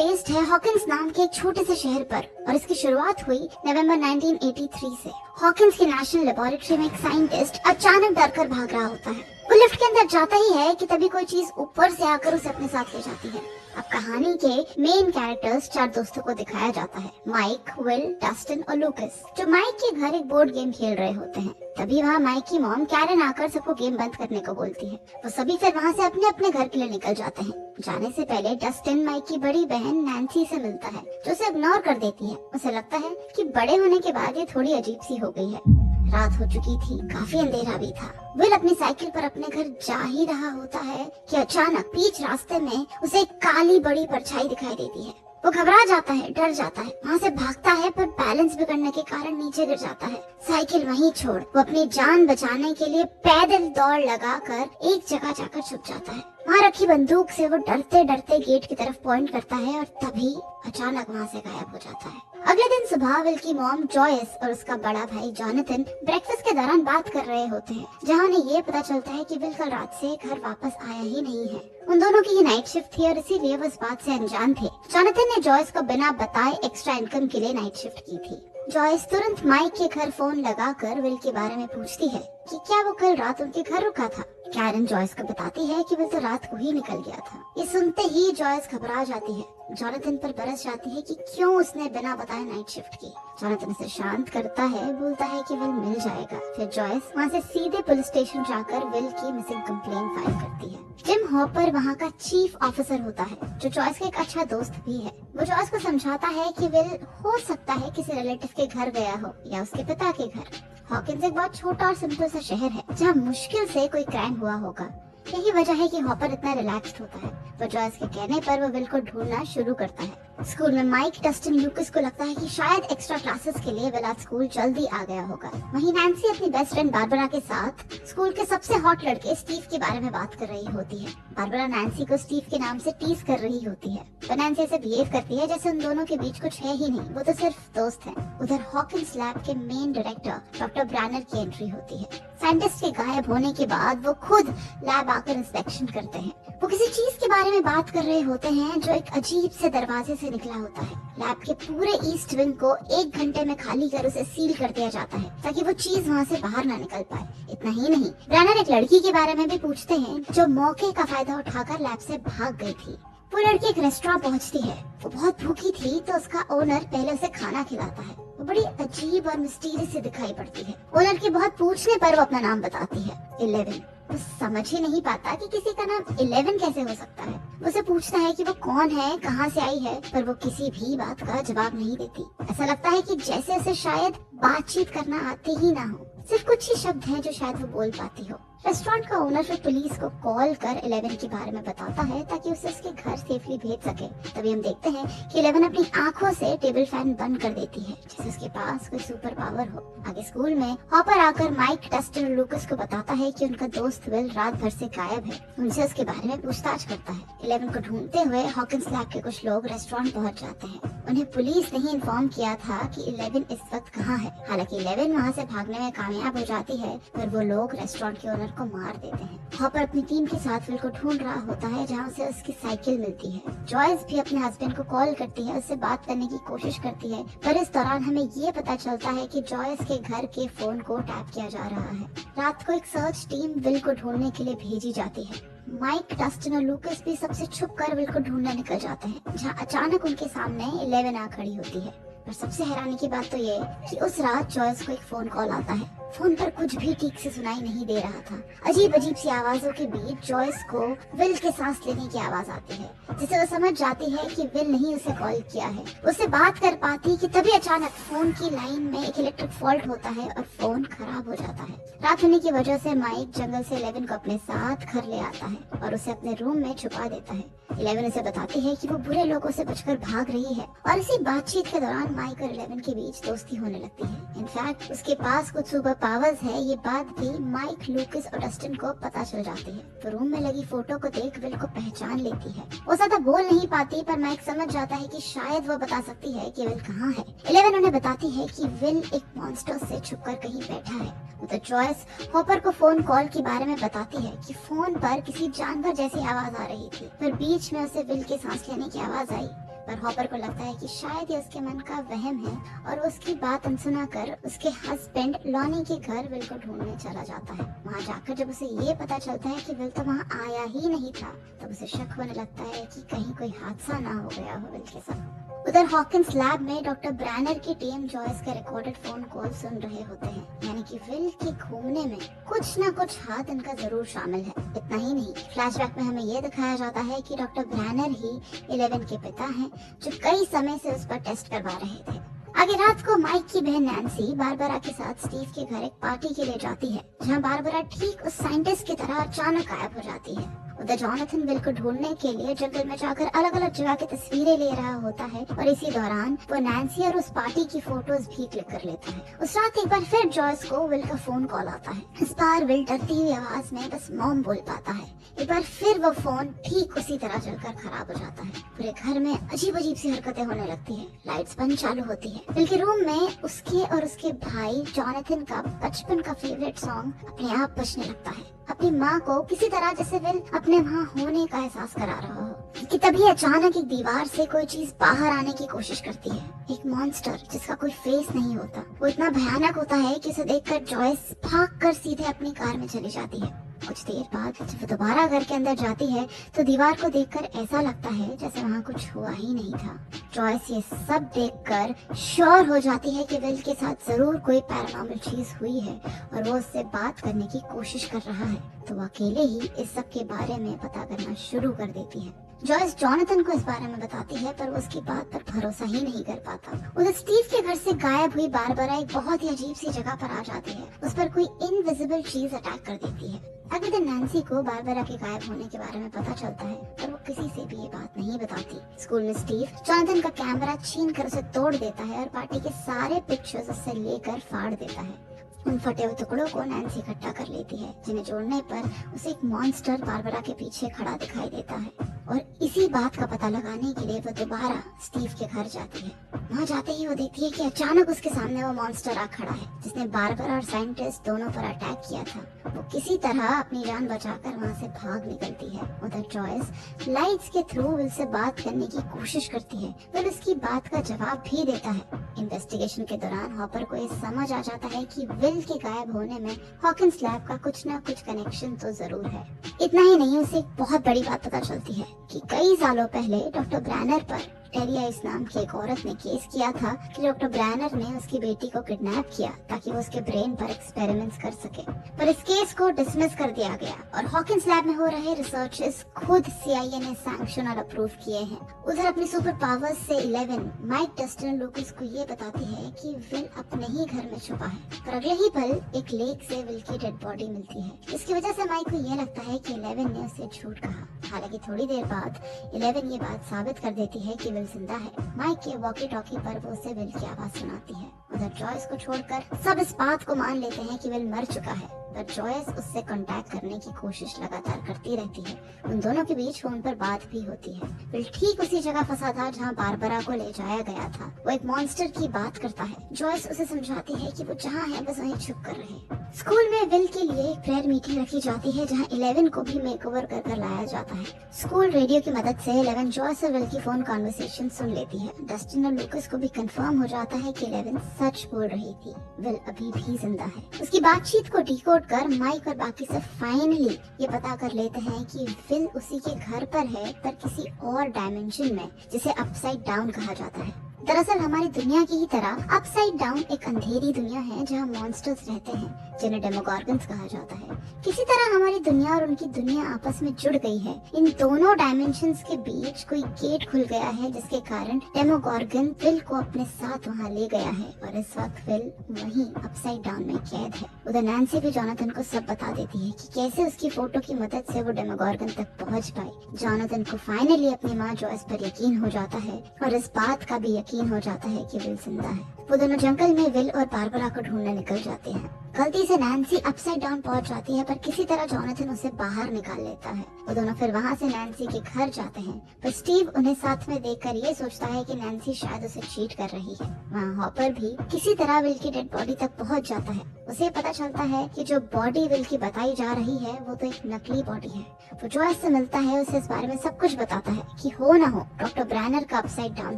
Based है Hawkins नाम के एक छोटे से शहर पर और इसकी शुरुआत हुई नवंबर 1983 से। हॉकिंस की नेशनल लेबोरेटरी में एक साइंटिस्ट अचानक डर कर भाग रहा होता है। वो लिफ्ट के अंदर जाता ही है कि तभी कोई चीज ऊपर से आकर उसे अपने साथ ले जाती है। अब कहानी के मेन कैरेक्टर्स 4 दोस्तों को दिखाया जाता है, माइक, विल, डस्टिन और लूकस, जो माइक के घर एक बोर्ड गेम खेल रहे होते हैं। तभी वहाँ माइक की मॉम कैरन आकर सबको गेम बंद करने को बोलती है। वो सभी फिर वहाँ से अपने अपने घर के लिए निकल जाते हैं। जाने से पहले डस्टिन माइक की बड़ी बहन नैन्सी से मिलता है, जो उसे इग्नोर कर देती है। उसे लगता है कि बड़े होने के बाद ये थोड़ी अजीब सी हो गई है। रात हो चुकी थी, काफी अंधेरा भी था। विल अपनी साइकिल पर अपने घर जा ही रहा होता है कि अचानक बीच रास्ते में उसे एक काली बड़ी परछाई दिखाई देती है। वो घबरा जाता है, डर जाता है, वहाँ से भागता है पर बैलेंस बिगड़ने के कारण नीचे गिर जाता है। साइकिल वहीं छोड़ वो अपनी जान बचाने के लिए पैदल दौड़ लगाकर एक जगह जाकर छुप जाता है। वहाँ रखी बंदूक से वो डरते डरते गेट की तरफ पॉइंट करता है और तभी अचानक वहाँ से गायब हो जाता है। अगले दिन सुबह विल की मॉम जॉयस और उसका बड़ा भाई जॉनथन ब्रेकफास्ट के दौरान बात कर रहे होते हैं, जहाँ उन्हें ये पता चलता है कि विल कल रात से घर वापस आया ही नहीं है। उन दोनों की ही नाइट शिफ्ट थी और इसीलिए वो इस बात से अनजान थे। जॉनथन ने जॉयस को बिना बताए एक्स्ट्रा इनकम के लिए नाइट शिफ्ट की थी। जॉयस तुरंत माइक के घर फोन लगाकर विल के बारे में पूछती है कि क्या वो कल रात उनके घर रुका था। कैरन जॉयस को बताती है कि विल तो रात को ही निकल गया था। ये सुनते ही जॉयस घबरा जाती है, जॉनथन पर बरस जाती है कि क्यों उसने बिना बताए नाइट शिफ्ट की। जॉनथन उसे शांत करता है, बोलता है कि विल मिल जाएगा। फिर जॉयस वहाँ से सीधे पुलिस स्टेशन जाकर विल की मिसिंग कंप्लेन फाइल करती है। जिम हॉपर वहाँ का चीफ ऑफिसर होता है, जो जॉयस का एक अच्छा दोस्त भी है। वो जॉयस को समझाता है कि विल हो सकता है किसी रिलेटिव के घर गया हो या उसके पिता के घर। हॉकिंस एक बहुत छोटा और सिंपल सा शहर है, जहाँ मुश्किल से कोई क्राइम हुआ होगा। यही वजह है कि हॉपर इतना रिलैक्स्ड होता है। वो जॉयस के कहने पर वो विल को ढूंढना शुरू करता है। स्कूल में माइक, डस्टिन, लूकस को लगता है कि शायद एक्स्ट्रा क्लासेस के लिए विल आज स्कूल जल्दी आ गया होगा। वहीं नैन्सी अपनी बेस्ट फ्रेंड बारबरा के साथ स्कूल के सबसे हॉट लड़के स्टीव के बारे में बात कर रही होती है। बारबरा नैन्सी को स्टीव के नाम से टीज कर रही होती है, तो नैन्सी ऐसे बिहेव करती है जैसे उन दोनों के बीच कुछ है ही नहीं, वो तो सिर्फ दोस्त हैं। उधर हॉकिंस लैब के मेन डायरेक्टर डॉक्टर ब्रैनर की एंट्री होती है। साइंटिस्ट के गायब होने के बाद वो खुद लैब आकर इंस्पेक्शन करते हैं। वो किसी चीज के बारे में बात कर रहे होते हैं जो एक अजीब से दरवाजे से निकला होता है। लैब के पूरे ईस्ट विंग को 1 घंटे में खाली कर उसे सील कर दिया जाता है ताकि वो चीज वहाँ से बाहर ना निकल पाए। इतना ही नहीं, ब्रैनर एक लड़की के बारे में भी पूछते हैं जो मौके का फायदा उठाकर लैब से भाग गई थी। वो लड़की एक रेस्टोरेंट पहुंचती है। वो बहुत भूखी थी तो उसका ओनर पहले उसे खाना खिलाता है। वो बड़ी अजीब और मिस्टीरियस से दिखाई पड़ती है। ओनर के बहुत पूछने पर वो अपना नाम बताती है, 11। वो समझ ही नहीं पाता कि किसी का नाम 11 कैसे हो सकता है। वो उसे पूछता है कि वो कौन है, कहाँ से आई है, पर वो किसी भी बात का जवाब नहीं देती। ऐसा लगता है कि जैसे उसे शायद बातचीत करना आती ही ना हो। सिर्फ कुछ ही शब्द हैं जो शायद वो बोल पाती हो। रेस्टोरेंट का ओनर फिर पुलिस को कॉल कर 11 के बारे में बताता है ताकि उसे उसके घर सेफली भेज सके। तभी हम देखते हैं कि 11 अपनी आंखों से टेबल फैन बंद कर देती है, जैसे उसके पास कोई सुपर पावर हो। आगे स्कूल में हॉपर आकर माइक, डस्टिन और लूकस को बताता है कि उनका दोस्त विल रात भर से गायब है। उनसे उसके बारे में पूछताछ करता है। 11 को ढूंढते हुए हॉकिंस लैब के कुछ लोग रेस्टोरेंट पहुंच जाते हैं। उन्हें पुलिस ने ही इन्फॉर्म किया था कि 11 इस वक्त कहाँ है। हालांकि 11 वहाँ से भागने में कामयाब हो जाती है, पर वो लोग रेस्टोरेंट के ओनर को मार देते हैं। हॉपर अपनी टीम के साथ विल को ढूंढ रहा होता है, जहाँ उसे उसकी साइकिल मिलती है। जॉयस भी अपने हस्बैंड को कॉल करती है, उससे बात करने की कोशिश करती है, पर इस दौरान हमें ये पता चलता है कि जॉयस के घर के फोन को टैप किया जा रहा है। रात को एक सर्च टीम विल को ढूंढने के लिए भेजी जाती है। माइक, डस्टिन और लूकस भी सबसे छुप कर विल को ढूंढने निकल जाते हैं, जहाँ अचानक उनके सामने 11 आ खड़ी होती है। पर सबसे हैरानी की बात तो ये कि उस रात जॉयस को एक फोन कॉल आता है। फोन पर कुछ भी ठीक से सुनाई नहीं दे रहा था। अजीब अजीब सी आवाजों के बीच जॉयस को विल के सांस लेने की आवाज आती है, जिससे वो समझ जाती है कि विल नहीं उसे कॉल किया है। उससे बात कर पाती कि तभी अचानक फोन की लाइन में एक इलेक्ट्रिक फॉल्ट होता है और फोन खराब हो जाता है। रात होने की वजह से माइक जंगल से 11 को अपने साथ घर ले आता है और उसे अपने रूम में छुपा देता है। 11 उसे बताती है कि वो बुरे लोगों से बचकर भाग रही है और इसी बातचीत के दौरान माइक और 11 के बीच दोस्ती होने लगती है। इनफैक्ट उसके पास कुछ सुपर पावर्स है, ये बात भी माइक, लूकस और डस्टिन को पता चल जाती है। तो रूम में लगी फोटो को देख विल को पहचान लेती है। वो ज्यादा बोल नहीं पाती, पर माइक समझ जाता है कि शायद वो बता सकती है कि विल कहाँ है। 11 उन्हें बताती है कि विल एक मॉन्स्टर से छुपकर कहीं बैठा है। तो जॉयस हॉपर को फोन कॉल के बारे में बताती है कि फोन पर किसी जानवर जैसी आवाज आ रही थी, पर बीच में उसे विल के सांस लेने की आवाज आई। पर हॉपर को लगता है कि शायद ये उसके मन का वहम है और वो उसकी बात अनसुना कर उसके हस्बैंड लॉनी के घर विल को ढूंढने चला जाता है। वहाँ जाकर जब उसे ये पता चलता है कि विल तो वहाँ आया ही नहीं था, तब उसे शक होने लगता है कि कहीं कोई हादसा ना हो गया हो विल के साथ। उधर हॉकिंस लैब में डॉक्टर ब्रैनर की टीम जॉयस का रिकॉर्डेड फोन कॉल सुन रहे होते हैं, यानी कि विल के घूमने में कुछ न कुछ हाथ इनका जरूर शामिल है। इतना ही नहीं, फ्लैशबैक में हमें ये दिखाया जाता है कि डॉक्टर ब्रैनर ही 11 के पिता हैं, जो कई समय से उस पर टेस्ट करवा रहे थे। आगे रात को माइक की बहन नैन्सी बारबरा के साथ स्टीव के घर एक पार्टी के लिए जाती है, जहां बारबरा ठीक उस साइंटिस्ट की तरह अचानक गायब हो जाती है। उधर जॉनथन विल को ढूंढने के लिए जंगल में जाकर अलग अलग जगह की तस्वीरें ले रहा होता है और इसी दौरान वो नैन्सी और उस पार्टी की फोटोज भी क्लिक कर लेता है। उस रात एक बार फिर जॉयस को विल का फोन कॉल आता है। इस बार विल डरती हुई आवाज में बस मॉम बोल पाता है। एक बार फिर वो फोन ठीक उसी तरह जलकर खराब हो जाता है। पूरे घर में अजीब अजीब सी हरकतें होने लगती है। लाइट्स बंद चालू होती है। विल के रूम में उसके और उसके भाई जॉनथन का बचपन का फेवरेट सॉन्ग अपने आप बजने लगता है। अपनी माँ को किसी तरह जैसे विल अपने वहाँ होने का एहसास करा रहा हो कि तभी अचानक एक दीवार से कोई चीज बाहर आने की कोशिश करती है। एक मॉन्स्टर जिसका कोई फेस नहीं होता। वो इतना भयानक होता है कि उसे देखकर जॉयस भागकर सीधे अपनी कार में चली जाती है। कुछ देर बाद जब वो दोबारा घर के अंदर जाती है तो दीवार को देखकर ऐसा लगता है जैसे वहाँ कुछ हुआ ही नहीं था। जॉयस ये सब देखकर श्योर हो जाती है कि विल के साथ जरूर कोई पैरानॉर्मल चीज हुई है और वो उससे बात करने की कोशिश कर रहा है, तो वो अकेले ही इस सब के बारे में पता करना शुरू कर देती है। जॉयस जॉनथन को इस बारे में बताती है, पर वो उसकी बात पर भरोसा ही नहीं कर पाता। उधर स्टीव के घर से गायब हुई बारबरा एक बहुत ही अजीब सी जगह पर आ जाती है। उस पर कोई इनविजिबल चीज अटैक कर देती है। अगले दिन नैन्सी को बारबरा के गायब होने के बारे में पता चलता है, पर वो किसी से भी ये बात नहीं बताती। स्कूल में स्टीव जॉनथन का कैमरा छीन कर उसे तोड़ देता है और पार्टी के सारे पिक्चर्स उससे लेकर फाड़ देता है। उन फटे हुए टुकड़ों को नैन्सी इकट्ठा कर लेती है, जिन्हें जोड़ने पर उसे एक मॉन्स्टर बारबरा के पीछे खड़ा दिखाई देता है और इसी बात का पता लगाने के लिए वो दोबारा स्टीव के घर जाती है। वहाँ जाते ही वो देखती है कि अचानक उसके सामने वो मॉन्स्टर आ खड़ा है, जिसने बारबरा और साइंटिस्ट दोनों पर अटैक किया था। वो किसी तरह अपनी जान बचाकर वहाँ से भाग निकलती है। उधर जॉयस लाइट्स के थ्रू विल से बात करने की कोशिश करती है। विल उसकी बात का जवाब भी देता है। इन्वेस्टिगेशन के दौरान हॉपर को ये समझ आ जाता है कि विल के गायब होने में हॉकिंस लैब का कुछ न कुछ कनेक्शन तो जरूर है। इतना ही नहीं, उसे एक बहुत बड़ी बात पता चलती है कि कई सालों पहले डॉक्टर ब्रैनर पर टेरिया इस नाम की एक औरत ने केस किया था कि डॉक्टर ब्रैनर ने उसकी बेटी को किडनैप किया ताकि वो उसके ब्रेन पर एक्सपेरिमेंट्स कर सके, पर इस केस को डिसमिस कर दिया गया और हॉकिंस लैब में हो रहे रिसर्चेस खुद CIA ने सैंक्शन और अप्रूव किए हैं। उधर अपनी सुपर पावर्स से 11 माइक डस्टिन लूकस को ये बताती है कि विल अपने ही घर में छुपा है, पर अगले ही पल एक लेक से विल की डेड बॉडी मिलती है। इसकी वजह से माइक को ये लगता है कि 11 ने उसे झूठ कहा। हालांकि थोड़ी देर बाद 11 ये बात साबित कर देती है कि विल जिंदा है। माइक के वॉकी टॉकी पर वो उसे विल की आवाज सुनाती है। उधर जॉयस को छोड़कर सब इस बात को मान लेते हैं कि विल मर चुका है, पर जॉयस उससे कांटेक्ट करने की कोशिश लगातार करती रहती है। उन दोनों के बीच फोन पर बात भी होती है। विल ठीक उसी जगह फंसा था जहां बारबरा को ले जाया गया था। वो एक मॉन्स्टर की बात करता है। जॉयस उसे समझाती है कि वो जहां है बस वहीं छुप कर रहे। स्कूल में विल के लिए एक प्रेयर मीटिंग रखी जाती है जहां 11 को भी मेकओवर कर लाया जाता है। स्कूल रेडियो की मदद से 11 जॉयस और विल की फोन कॉन्वर्सेशन सुन लेती है। डस्टिन और लूकस को भी कंफर्म हो जाता है कि 11 सच बोल रही थी, विल अभी भी जिंदा है। उसकी बातचीत को डिकोड कर माइक और बाकी सब फाइनली ये पता कर लेते हैं कि विल उसी के घर पर है, पर किसी और डायमेंशन में, जिसे अपसाइड डाउन कहा जाता है। दरअसल हमारी दुनिया की ही तरह अपसाइड डाउन एक अंधेरी दुनिया है जहाँ मॉन्स्टर्स रहते हैं, जिन्हें डेमोगॉर्गन्स कहा जाता है। किसी तरह हमारी दुनिया और उनकी दुनिया आपस में जुड़ गई है। इन दोनों डायमेंशंस के बीच कोई गेट खुल गया है, जिसके कारण डेमोगॉर्गन विल को अपने साथ वहाँ ले गया है और इस वक्त विल वहीं अपसाइड डाउन में कैद है। उधर नैन्सी भी जॉनथन को सब बता देती है कि कैसे उसकी फोटो की मदद से वो डेमोगॉर्गन तक पहुँच पाई। जॉनथन को फाइनली अपनी माँ जॉयस पर यकीन हो जाता है और इस बात का भी यकीन यकीन हो जाता है कि विल जिंदा है। वो दोनों जंगल में विल और बारबरा को ढूंढने निकल जाते हैं। गलती से नैन्सी अपसाइड डाउन पहुंच जाती है, पर किसी तरह जॉनथन उसे बाहर निकाल लेता है। वो दोनों फिर वहाँ से नैन्सी के घर जाते हैं, पर स्टीव उन्हें साथ में देखकर ये सोचता है कि नैन्सी शायद उसे चीट कर रही है। वहाँ हॉपर भी किसी तरह विल की डेड बॉडी तक पहुँच जाता है। उसे पता चलता है कि जो बॉडी विल की बताई जा रही है वो तो एक नकली बॉडी है। वो जॉयस से मिलता है, उसे इस बारे में सब कुछ बताता है कि हो ना हो डॉक्टर ब्रैनर का अपसाइड डाउन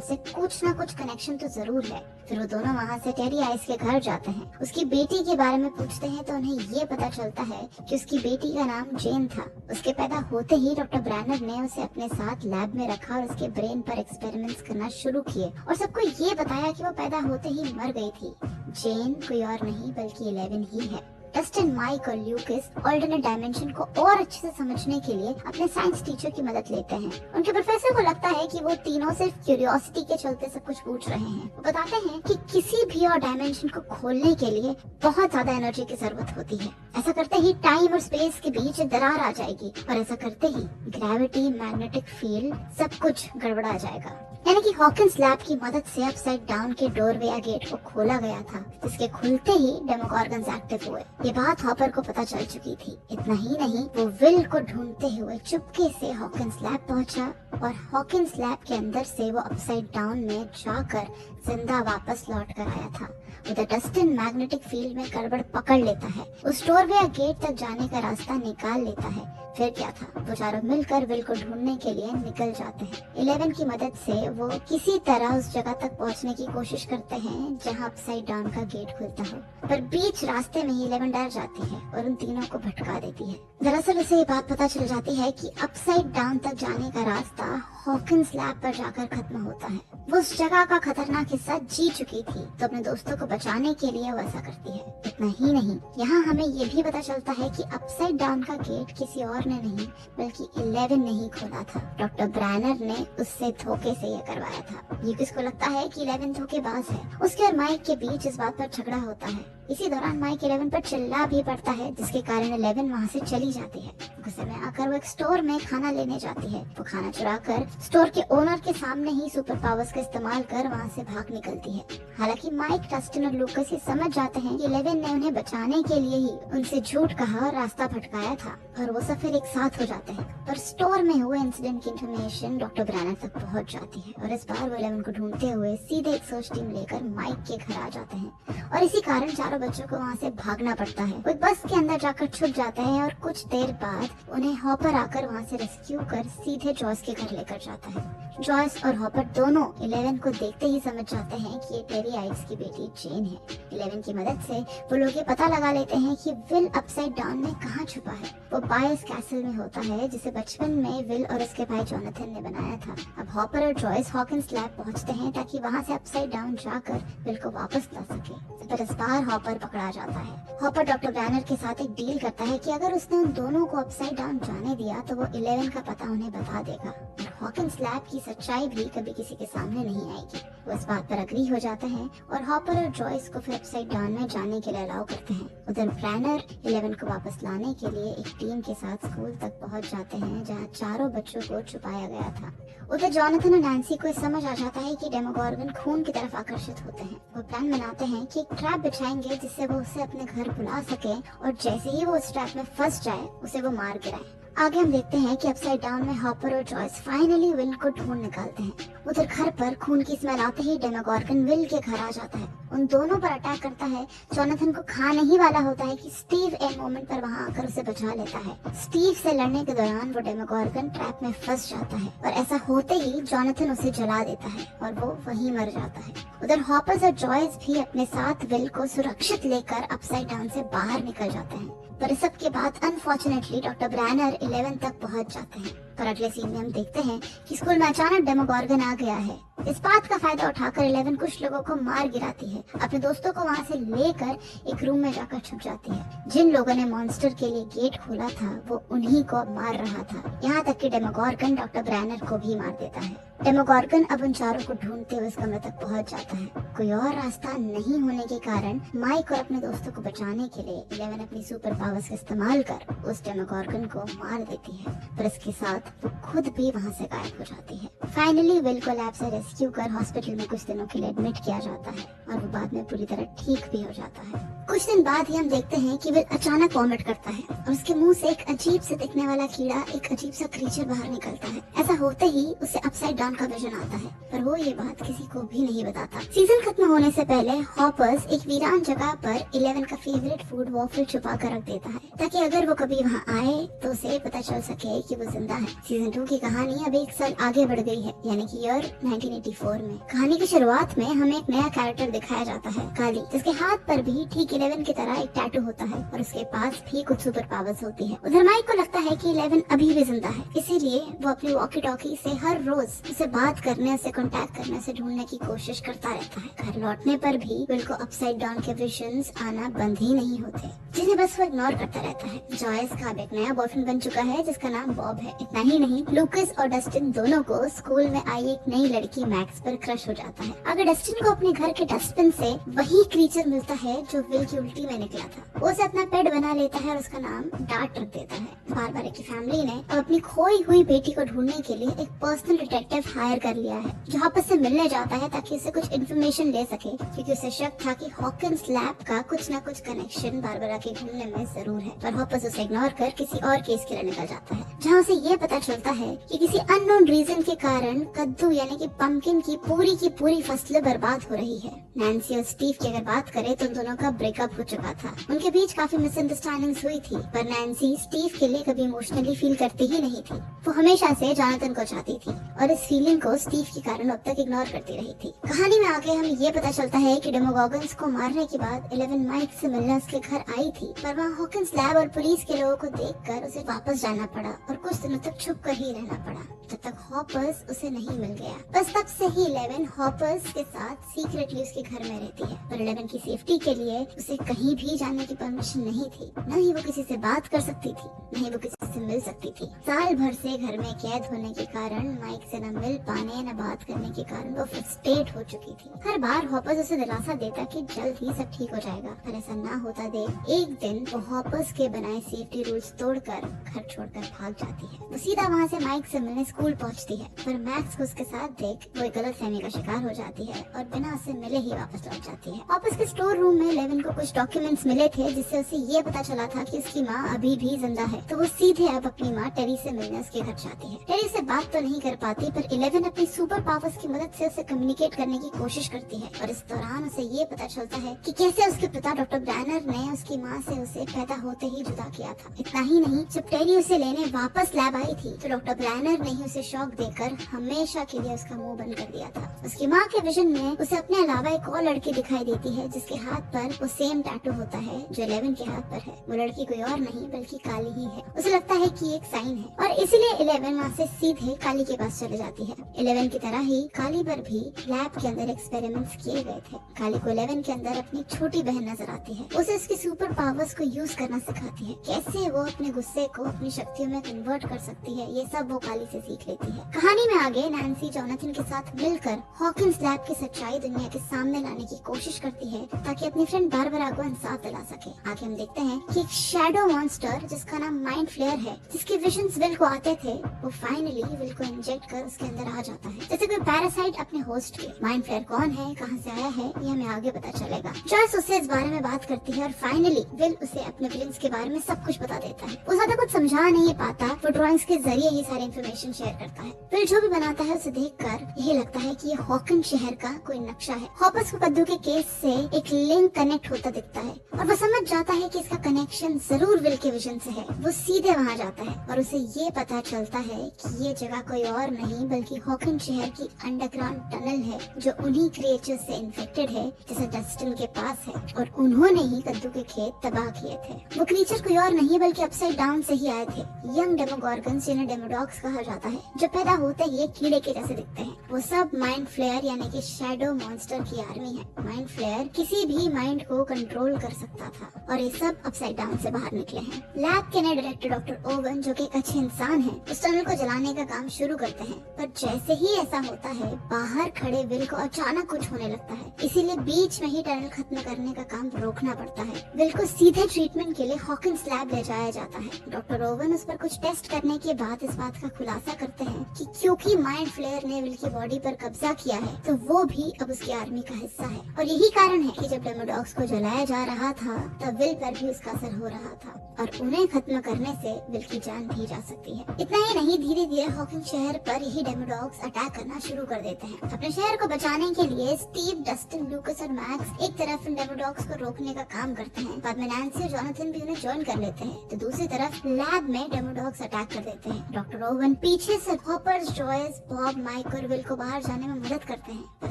से कुछ ना कुछ कनेक्शन तो जरूर है। फिर वो दोनों वहाँ से टेरी आइस के घर जाते हैं। उसकी बेटी के बारे में पूछते हैं तो उन्हें ये पता चलता है कि उसकी बेटी का नाम जेन था। उसके पैदा होते ही डॉक्टर ब्रैनर ने उसे अपने साथ लैब में रखा और उसके ब्रेन पर एक्सपेरिमेंट्स करना शुरू किए और सबको ये बताया कि वो पैदा होते ही मर गई थी। जेन कोई और नहीं बल्कि 11 ही है। डस्टिन, माइक और ल्यूकस ऑल्टरनेट डायमेंशन को और अच्छे से समझने के लिए अपने साइंस टीचर की मदद लेते हैं। उनके प्रोफेसर को लगता है कि वो तीनों सिर्फ क्यूरियोसिटी के चलते सब कुछ पूछ रहे हैं। वो बताते हैं कि किसी भी और डायमेंशन को खोलने के लिए बहुत ज्यादा एनर्जी की जरूरत होती है। ऐसा करते ही टाइम और स्पेस के बीच एक दरार आ जाएगी और ऐसा करते ही ग्रेविटी, मैग्नेटिक फील्ड सब कुछ गड़बड़ा जाएगा। यानी कि हॉकिंस लैब की मदद से अपसाइड डाउन के डोरवे या गेट को खोला गया था, जिसके खुलते ही डेमोगॉर्गन्स एक्टिव हुए। ये बात हॉपर को पता चल चुकी थी। इतना ही नहीं, वो विल को ढूंढते हुए चुपके से हॉकिंस लैब पहुंचा और हॉकिंस लैब के अंदर से वो अपसाइड डाउन में जाकर जिंदा वापस लौट कर आया था। उधर डस्टिन मैग्नेटिक फील्ड में गड़बड़ पकड़ लेता है, उस डोरवे या गेट तक जाने का रास्ता निकाल लेता है। फिर क्या था, वो चारों मिलकर विल को ढूंढने के लिए निकल जाते हैं। 11 की मदद से वो किसी तरह उस जगह तक पहुंचने की कोशिश करते हैं जहां अपसाइड डाउन का गेट खुलता हो, पर बीच रास्ते में ही 11 डर जाती है और उन तीनों को भटका देती है। दरअसल उसे ये बात पता चल जाती है कि अपसाइड डाउन तक जाने का रास्ता हॉकिंस लैब पर जाकर खत्म होता है। वो उस जगह का खतरनाक हिस्सा जी चुकी थी, तो अपने दोस्तों को बचाने के लिए वो ऐसा करती है। इतना ही नहीं, यहाँ हमें ये भी पता चलता है कि अपसाइड डाउन का गेट किसी और ने नहीं बल्कि 11 ने ही खोला था। डॉक्टर ब्रैनर ने उससे धोखे से ये करवाया था। ये किसको लगता है कि 11 धोखेबाज है। उसके और माइक के बीच इस बात पर झगड़ा होता है। इसी दौरान माइक 11 पर चिल्ला भी पड़ता है, जिसके कारण 11 वहाँ से चली जाती है। गुस्से में आकर वो एक स्टोर में खाना लेने जाती है। वो खाना चुरा कर स्टोर के ओनर के सामने ही सुपर पावर्स का इस्तेमाल कर वहाँ से भाग निकलती है। हालांकि माइक, डस्टिन और लूकस ये समझ जाते हैं कि 11 ने उन्हें बचाने के लिए ही उनसे झूठ कहा और रास्ता भटकाया था, और वो सब फिर एक साथ हो जाते हैं। पर स्टोर में हुए इंसिडेंट की इंफॉर्मेशन डॉक्टर ब्रैनर तक पहुँच जाती है और इस बार वो 11 को ढूंढते हुए सीधे एक सर्च टीम लेकर माइक के घर आ जाते हैं और इसी कारण चारों बच्चों को वहाँ से भागना पड़ता है। वो बस के अंदर जाकर छुप जाते हैं और कुछ देर बाद उन्हें हॉपर आकर वहाँ से रेस्क्यू कर सीधे जॉयस के घर लेकर जाता है। जॉयस और हॉपर दोनों 11 को देखते ही समझ जाते हैं कि ये टेरी आइस की बेटी जेन है। 11 की मदद से वो लोग ये पता लगा लेते हैं कि विल अपसाइड डाउन में कहाँ छुपा है। वो बायस कैसल में होता है, जिसे बचपन में विल और उसके भाई जॉनथन ने बनाया था। अब हॉपर और जॉयस हॉकिंस लैब पहुँचते हैं ताकि वहाँ से अपसाइड डाउन जाकर विल को वापस ला सके। पर इस बार हॉपर पकड़ा जाता है। हॉपर डॉक्टर ब्रैनर के साथ एक डील करता है कि अगर उसने उन दोनों को अपसाइड डाउन जाने दिया तो वो 11 का पता उन्हें बता देगा और हॉकिंस लैब की सच्चाई भी कभी किसी के सामने नहीं आएगी। वो इस बात पर अग्री हो जाते हैं और हॉपर और जॉयस को फिर अपसाइड डाउन में जाने के लिए अलाउ करते हैं। उधर ब्रैनर 11 को वापस लाने के लिए एक टीम के साथ स्कूल तक पहुंच जाते हैं जहां चारों बच्चों को छुपाया गया था। उधर जॉनथन और नैन्सी को समझ आ जाता है कि डेमोगॉर्गन खून की तरफ आकर्षित होते हैं। वो प्लान बनाते हैं कि एक ट्रैप बिछाएंगे जिससे वो उसे अपने घर बुला सके और जैसे ही वो उस ट्रैप में फंस जाए उसे वो मार गिराए। आगे हम देखते हैं कि अपसाइड डाउन में हॉपर और जॉयस फाइनली विल को ढूंढ निकालते हैं। उधर घर पर खून की स्मेल आते ही डेमोगॉर्गन विल के घर आ जाता है, उन दोनों पर अटैक करता है। जॉनथन को खाने ही वाला होता है कि स्टीव एंड मोमेंट पर वहां आकर उसे बचा लेता है। स्टीव से लड़ने के दौरान वो डेमोगॉर्गन ट्रैप में फंस जाता है और ऐसा होते ही जॉनथन उसे जला देता है और वो वहीं मर जाता है। उधर हॉपर्स और जॉयस भी अपने साथ विल को सुरक्षित लेकर अपसाइड डाउन से बाहर निकल जाते हैं। पर इस सब के बाद अनफॉर्चुनेटली डॉक्टर ब्रैनर 11 तक पहुंच जाते हैं। पर अगले सीन में हम देखते हैं कि स्कूल में अचानक डेमोगॉर्गन आ गया है। इस बात का फायदा उठाकर 11 कुछ लोगों को मार गिराती है। अपने दोस्तों को वहां से लेकर एक रूम में जाकर छुप जाती है। जिन लोगों ने मॉन्स्टर के लिए गेट खोला था वो उन्हीं को मार रहा था। यहाँ तक कि डेमोगॉर्गन डॉक्टर ब्रैनर को भी मार देता है। डेमोगॉर्गन अब उन चारों को ढूंढते हुए इस कमरे तक पहुंच जाता है। कोई और रास्ता नहीं होने के कारण माइक और अपने दोस्तों को बचाने के लिए 11 अपनी सुपर पावर्स का इस्तेमाल कर उस डेमोगॉर्गन को मार देती है। पर इसके साथ बाद वो खुद भी वहाँ से गायब हो जाती है। फाइनली विल को लैब से रेस्क्यू कर हॉस्पिटल में कुछ दिनों के लिए एडमिट किया जाता है और वो बाद में पूरी तरह ठीक भी हो जाता है। कुछ दिन बाद ही हम देखते हैं कि विल अचानक वॉमिट करता है और उसके मुंह से एक अजीब से दिखने वाला कीड़ा, एक अजीब सा क्रीचर बाहर निकलता है। ऐसा होते ही उसे अपसाइड डाउन का विजन आता है, पर वो ये बात किसी को भी नहीं बताता। सीजन खत्म होने से पहले हॉपर्स एक वीरान जगह पर 11 का फेवरेट फूड वॉफल छुपा कर रख देता है, ताकि अगर वो कभी वहाँ आए तो उसे पता चल सके कि वो जिंदा है। सीजन 2 की कहानी अब 1 साल आगे बढ़ गई है, यानी कि ईयर 1984 में। कहानी की शुरुआत में हमें एक नया कैरेक्टर दिखाया जाता है, काली, जिसके हाथ पर भी ठीक 11 की तरह एक टैटू होता है और उसके पास भी कुछ सुपर पावर्स होती है। उधर माइक को लगता है कि 11 अभी भी जिंदा है, इसीलिए वो अपनी वॉकी टॉकी से हर रोज उसे बात करने, उसे कांटेक्ट करने, उसे ढूंढने की कोशिश करता रहता है। घर लौटने पर भी विल को अपसाइड डाउन के विजन्स आना बंद ही नहीं होते, जिन्हें बस वो इग्नोर करता रहता है। जॉयस का अब एक नया बॉयफ्रेंड बन चुका है जिसका नाम बॉब है। इतना ही नहीं, लूकस और डस्टिन दोनों को स्कूल में आई एक नई लड़की मैक्स पर क्रश हो जाता है। अगर डस्टिन को अपने घर के डस्टबिन से वही क्रीचर मिलता है जो विल की उल्टी में निकला था, वो उसे अपना पेट बना लेता है और उसका नाम डार्ट रख देता है। बारबरा की फैमिली ने अब अपनी खोई हुई बेटी को ढूंढने के लिए एक पर्सनल डिटेक्टिव हायर कर लिया है, जो हॉपर्स से मिलने जाता है ताकि उसे कुछ इन्फॉर्मेशन ले सके, क्योंकि उसे शक था कि हॉकिंस लैब का कुछ न कुछ कनेक्शन बारबरा के ढूंढने में जरूर है। पर हॉपर्स उसे इग्नोर कर किसी और केस के लिए निकल जाता है, जहाँ उसे ये पता चलता है कि किसी अननोन रीजन के कारण कद्दू यानी कि पंपकिन की पूरी फसलें बर्बाद हो रही है। नैन्सी और स्टीव की अगर बात करें तो दोनों का ब्रेकअप हो चुका था। उनके बीच काफी मिसअंडरस्टैंडिंग्स हुई थी, पर नैन्सी स्टीव के लिए कभी इमोशनली फील करती ही नहीं थी। वो हमेशा से जोनाथन को चाहती थी और इस फीलिंग को स्टीव के कारण अब तक इग्नोर करती रही थी। कहानी में आगे हमें ये पता चलता है कि डेमोगोगन्स को मारने के बाद 11 माइक से मिलने उसके घर आई थी, पर वहाँ हॉकिंस लैब और पुलिस के लोगों को देखकर उसे वापस जाना पड़ा और कुछ दिनों तक छुप कर ही रहना पड़ा, जब तक हॉपर्स उसे नहीं मिल गया। बस तब से ही 11 हॉपर्स के साथ सीक्रेटली उसके घर में रहती है, पर 11 की सेफ्टी के लिए उसे कहीं भी जाने की परमिशन नहीं थी। न ही वो किसी से बात कर सकती थी, न ही वो किसी से मिल सकती थी। साल भर से घर में कैद होने के कारण, माइक से न मिल पाने न बात करने के कारण वो फ्रस्ट्रेट हो चुकी थी। हर बार हॉपर्स उसे दिलासा देता कि जल्द ही सब ठीक हो जाएगा, पर ऐसा ना होता देख एक दिन वो हॉपर्स के बनाए सेफ्टी रूल्स तोड़कर घर छोड़कर भाग जाती है। वो सीधा वहाँ से माइक से मिलने स्कूल पहुँचती है, पर मैक्स को उसके साथ देख वो एक गलतफहमी का शिकार हो जाती है और बिना उसे मिले ही वापस लौट जाती है। हॉपर्स के स्टोर रूम में 11 को कुछ डॉक्यूमेंट्स मिले थे, जिससे उसे ये पता चला था कि उसकी माँ अभी भी जिंदा है। तो वो सीधे अब अपनी माँ टेरी से मिलने उसके घर जाती है। टेरी से बात तो नहीं कर पाती, पर 11 अपनी सुपर पावर्स की मदद से उसे कम्युनिकेट करने की कोशिश करती है और इस दौरान उसे ये पता चलता है कि कैसे उसके पिता डॉक्टर ब्रैनर ने उसकी माँ से उसे पैदा होते ही जुदा किया था। इतना ही नहीं, जब टेरी उसे लेने वापस लैब आई थी तो डॉक्टर ब्रैनर ने ही उसे शॉक देकर हमेशा के लिए उसका मुंह बंद कर दिया था। उसकी माँ के विजन में उसे अपने अलावा एक और लड़की दिखाई देती है, जिसके हाथ पर वो सेम टैटू होता है जो 11 के हाथ पर है। वो लड़की कोई और नहीं बल्कि काली ही है। उसे लगता है कि एक साइन है और इसीलिए 11 वहाँ से सीधे काली के पास चले जाती है। 11 की तरह ही काली पर भी लैब के अंदर एक्सपेरिमेंट्स किए गए थे। काली को 11 के अंदर अपनी छोटी बहन नजर आती है। उसे उसकी सुपर पावर्स को यूज करना सिखाती है, कैसे वो अपने गुस्से को अपनी शक्तियों में कन्वर्ट कर सकती है। ये सब वो काली से सीख लेती है। कहानी में आगे नैन्सी जोनाथन के साथ मिलकर हॉकिंस लैब की सच्चाई दुनिया के सामने लाने की कोशिश करती है, ताकि अपनी फ्रेंड बारबरा को इंसाफ दिला सके। आगे हम देखते हैं कि एक शैडो मॉन्स्टर जिसका नाम माइंड फ्लेयर है, जिसके विजन्स विल को आते थे, वो फाइनली विल को इंजेक्ट कर उसके अंदर आ जाता है, जैसे कोई पैरासाइट अपने होस्ट के। माइंड फ्लेयर कौन है, कहाँ से आया है, ये हमें आगे पता चलेगा। जॉयस उससे इस बारे में बात करती है और फाइनली विल उसे अपने विजन्स के बारे में सब कुछ बता देता है। वो ज्यादा कुछ समझा नहीं पाता, वो ड्राइंग्स के जरिए ही सारी इन्फॉर्मेशन शेयर करता है। विल जो भी बनाता है उसे देखकर यही लगता है कि ये हॉकिंग शहर का कोई नक्शा है। हॉपर्स को कद्दू के केस से एक लिंक कनेक्ट होता दिखता है और वो समझ जाता है कि इसका कनेक्शन जरूर विल के विजन से है। वो सीधे वहाँ जाता है और उसे ये पता चलता है कि ये जगह कोई और नहीं बल्कि हॉकिंग शहर की अंडरग्राउंड टनल है, जो उन्हीं क्रिएचर से इन्फेक्टेड है जैसे डस्टिन के पास है, और उन्होंने ही कद्दू के खेत तबाह किए थे। वो क्रिएचर कोई और नहीं बल्कि अपसाइड डाउन से ही आए थे। यंग डेमोगोर्गन्स जिन्हें डेमोडॉग्स कहा जाता है, जो पैदा होते ही एक कीड़े के जैसे दिखते हैं। वो सब माइंड फ्लेयर यानी कि शैडो मॉन्स्टर की आर्मी है। माइंड फ्लेयर किसी भी माइंड को कंट्रोल कर सकता था और ये सब अपसाइड डाउन से बाहर निकले हैं। लैब के नए डायरेक्टर डॉक्टर ओवन, जो कि एक अच्छे इंसान हैं, उस टनल को जलाने का काम शुरू करते हैं, पर जैसे ही ऐसा होता आता है, बाहर खड़े विल को अचानक कुछ होने लगता है, इसीलिए बीच में ही टनल खत्म करने का काम रोकना पड़ता है। विल को सीधे ट्रीटमेंट के लिए हॉकिंस लैब ले जाया जाता है। डॉक्टर ओवन उस पर कुछ टेस्ट करने के बाद इस बात का खुलासा करते हैं कि क्योंकि माइंड फ्लेयर ने विल की बॉडी पर कब्जा किया है तो वो भी अब उसकी आर्मी का हिस्सा है, और यही कारण है कि जब डेमोडॉग्स को जलाया जा रहा था तब विल पर भी उसका असर हो रहा था, और उन्हें खत्म करने से विल की जान भी जा सकती है। इतना ही नहीं, धीरे धीरे हॉकिंग शहर पर यही डेमोडॉग्स अटैक करना शुरू कर देते हैं। अपने शहर को बचाने के लिए स्टीव, डस्टिन, लूकस और मैक्स एक तरफ इन डेमोडॉग्स को रोकने का काम करते हैं। बाद में नैन्सी और जोनाथन भी उन्हें ज्वाइन कर लेते हैं, तो दूसरी तरफ लैब में डेमोडॉग्स अटैक कर देते हैं। डॉक्टर ओवन पीछे से हॉपर्स, जॉयस, बॉब, माइक और विल को बाहर जाने में मदद करते हैं, पर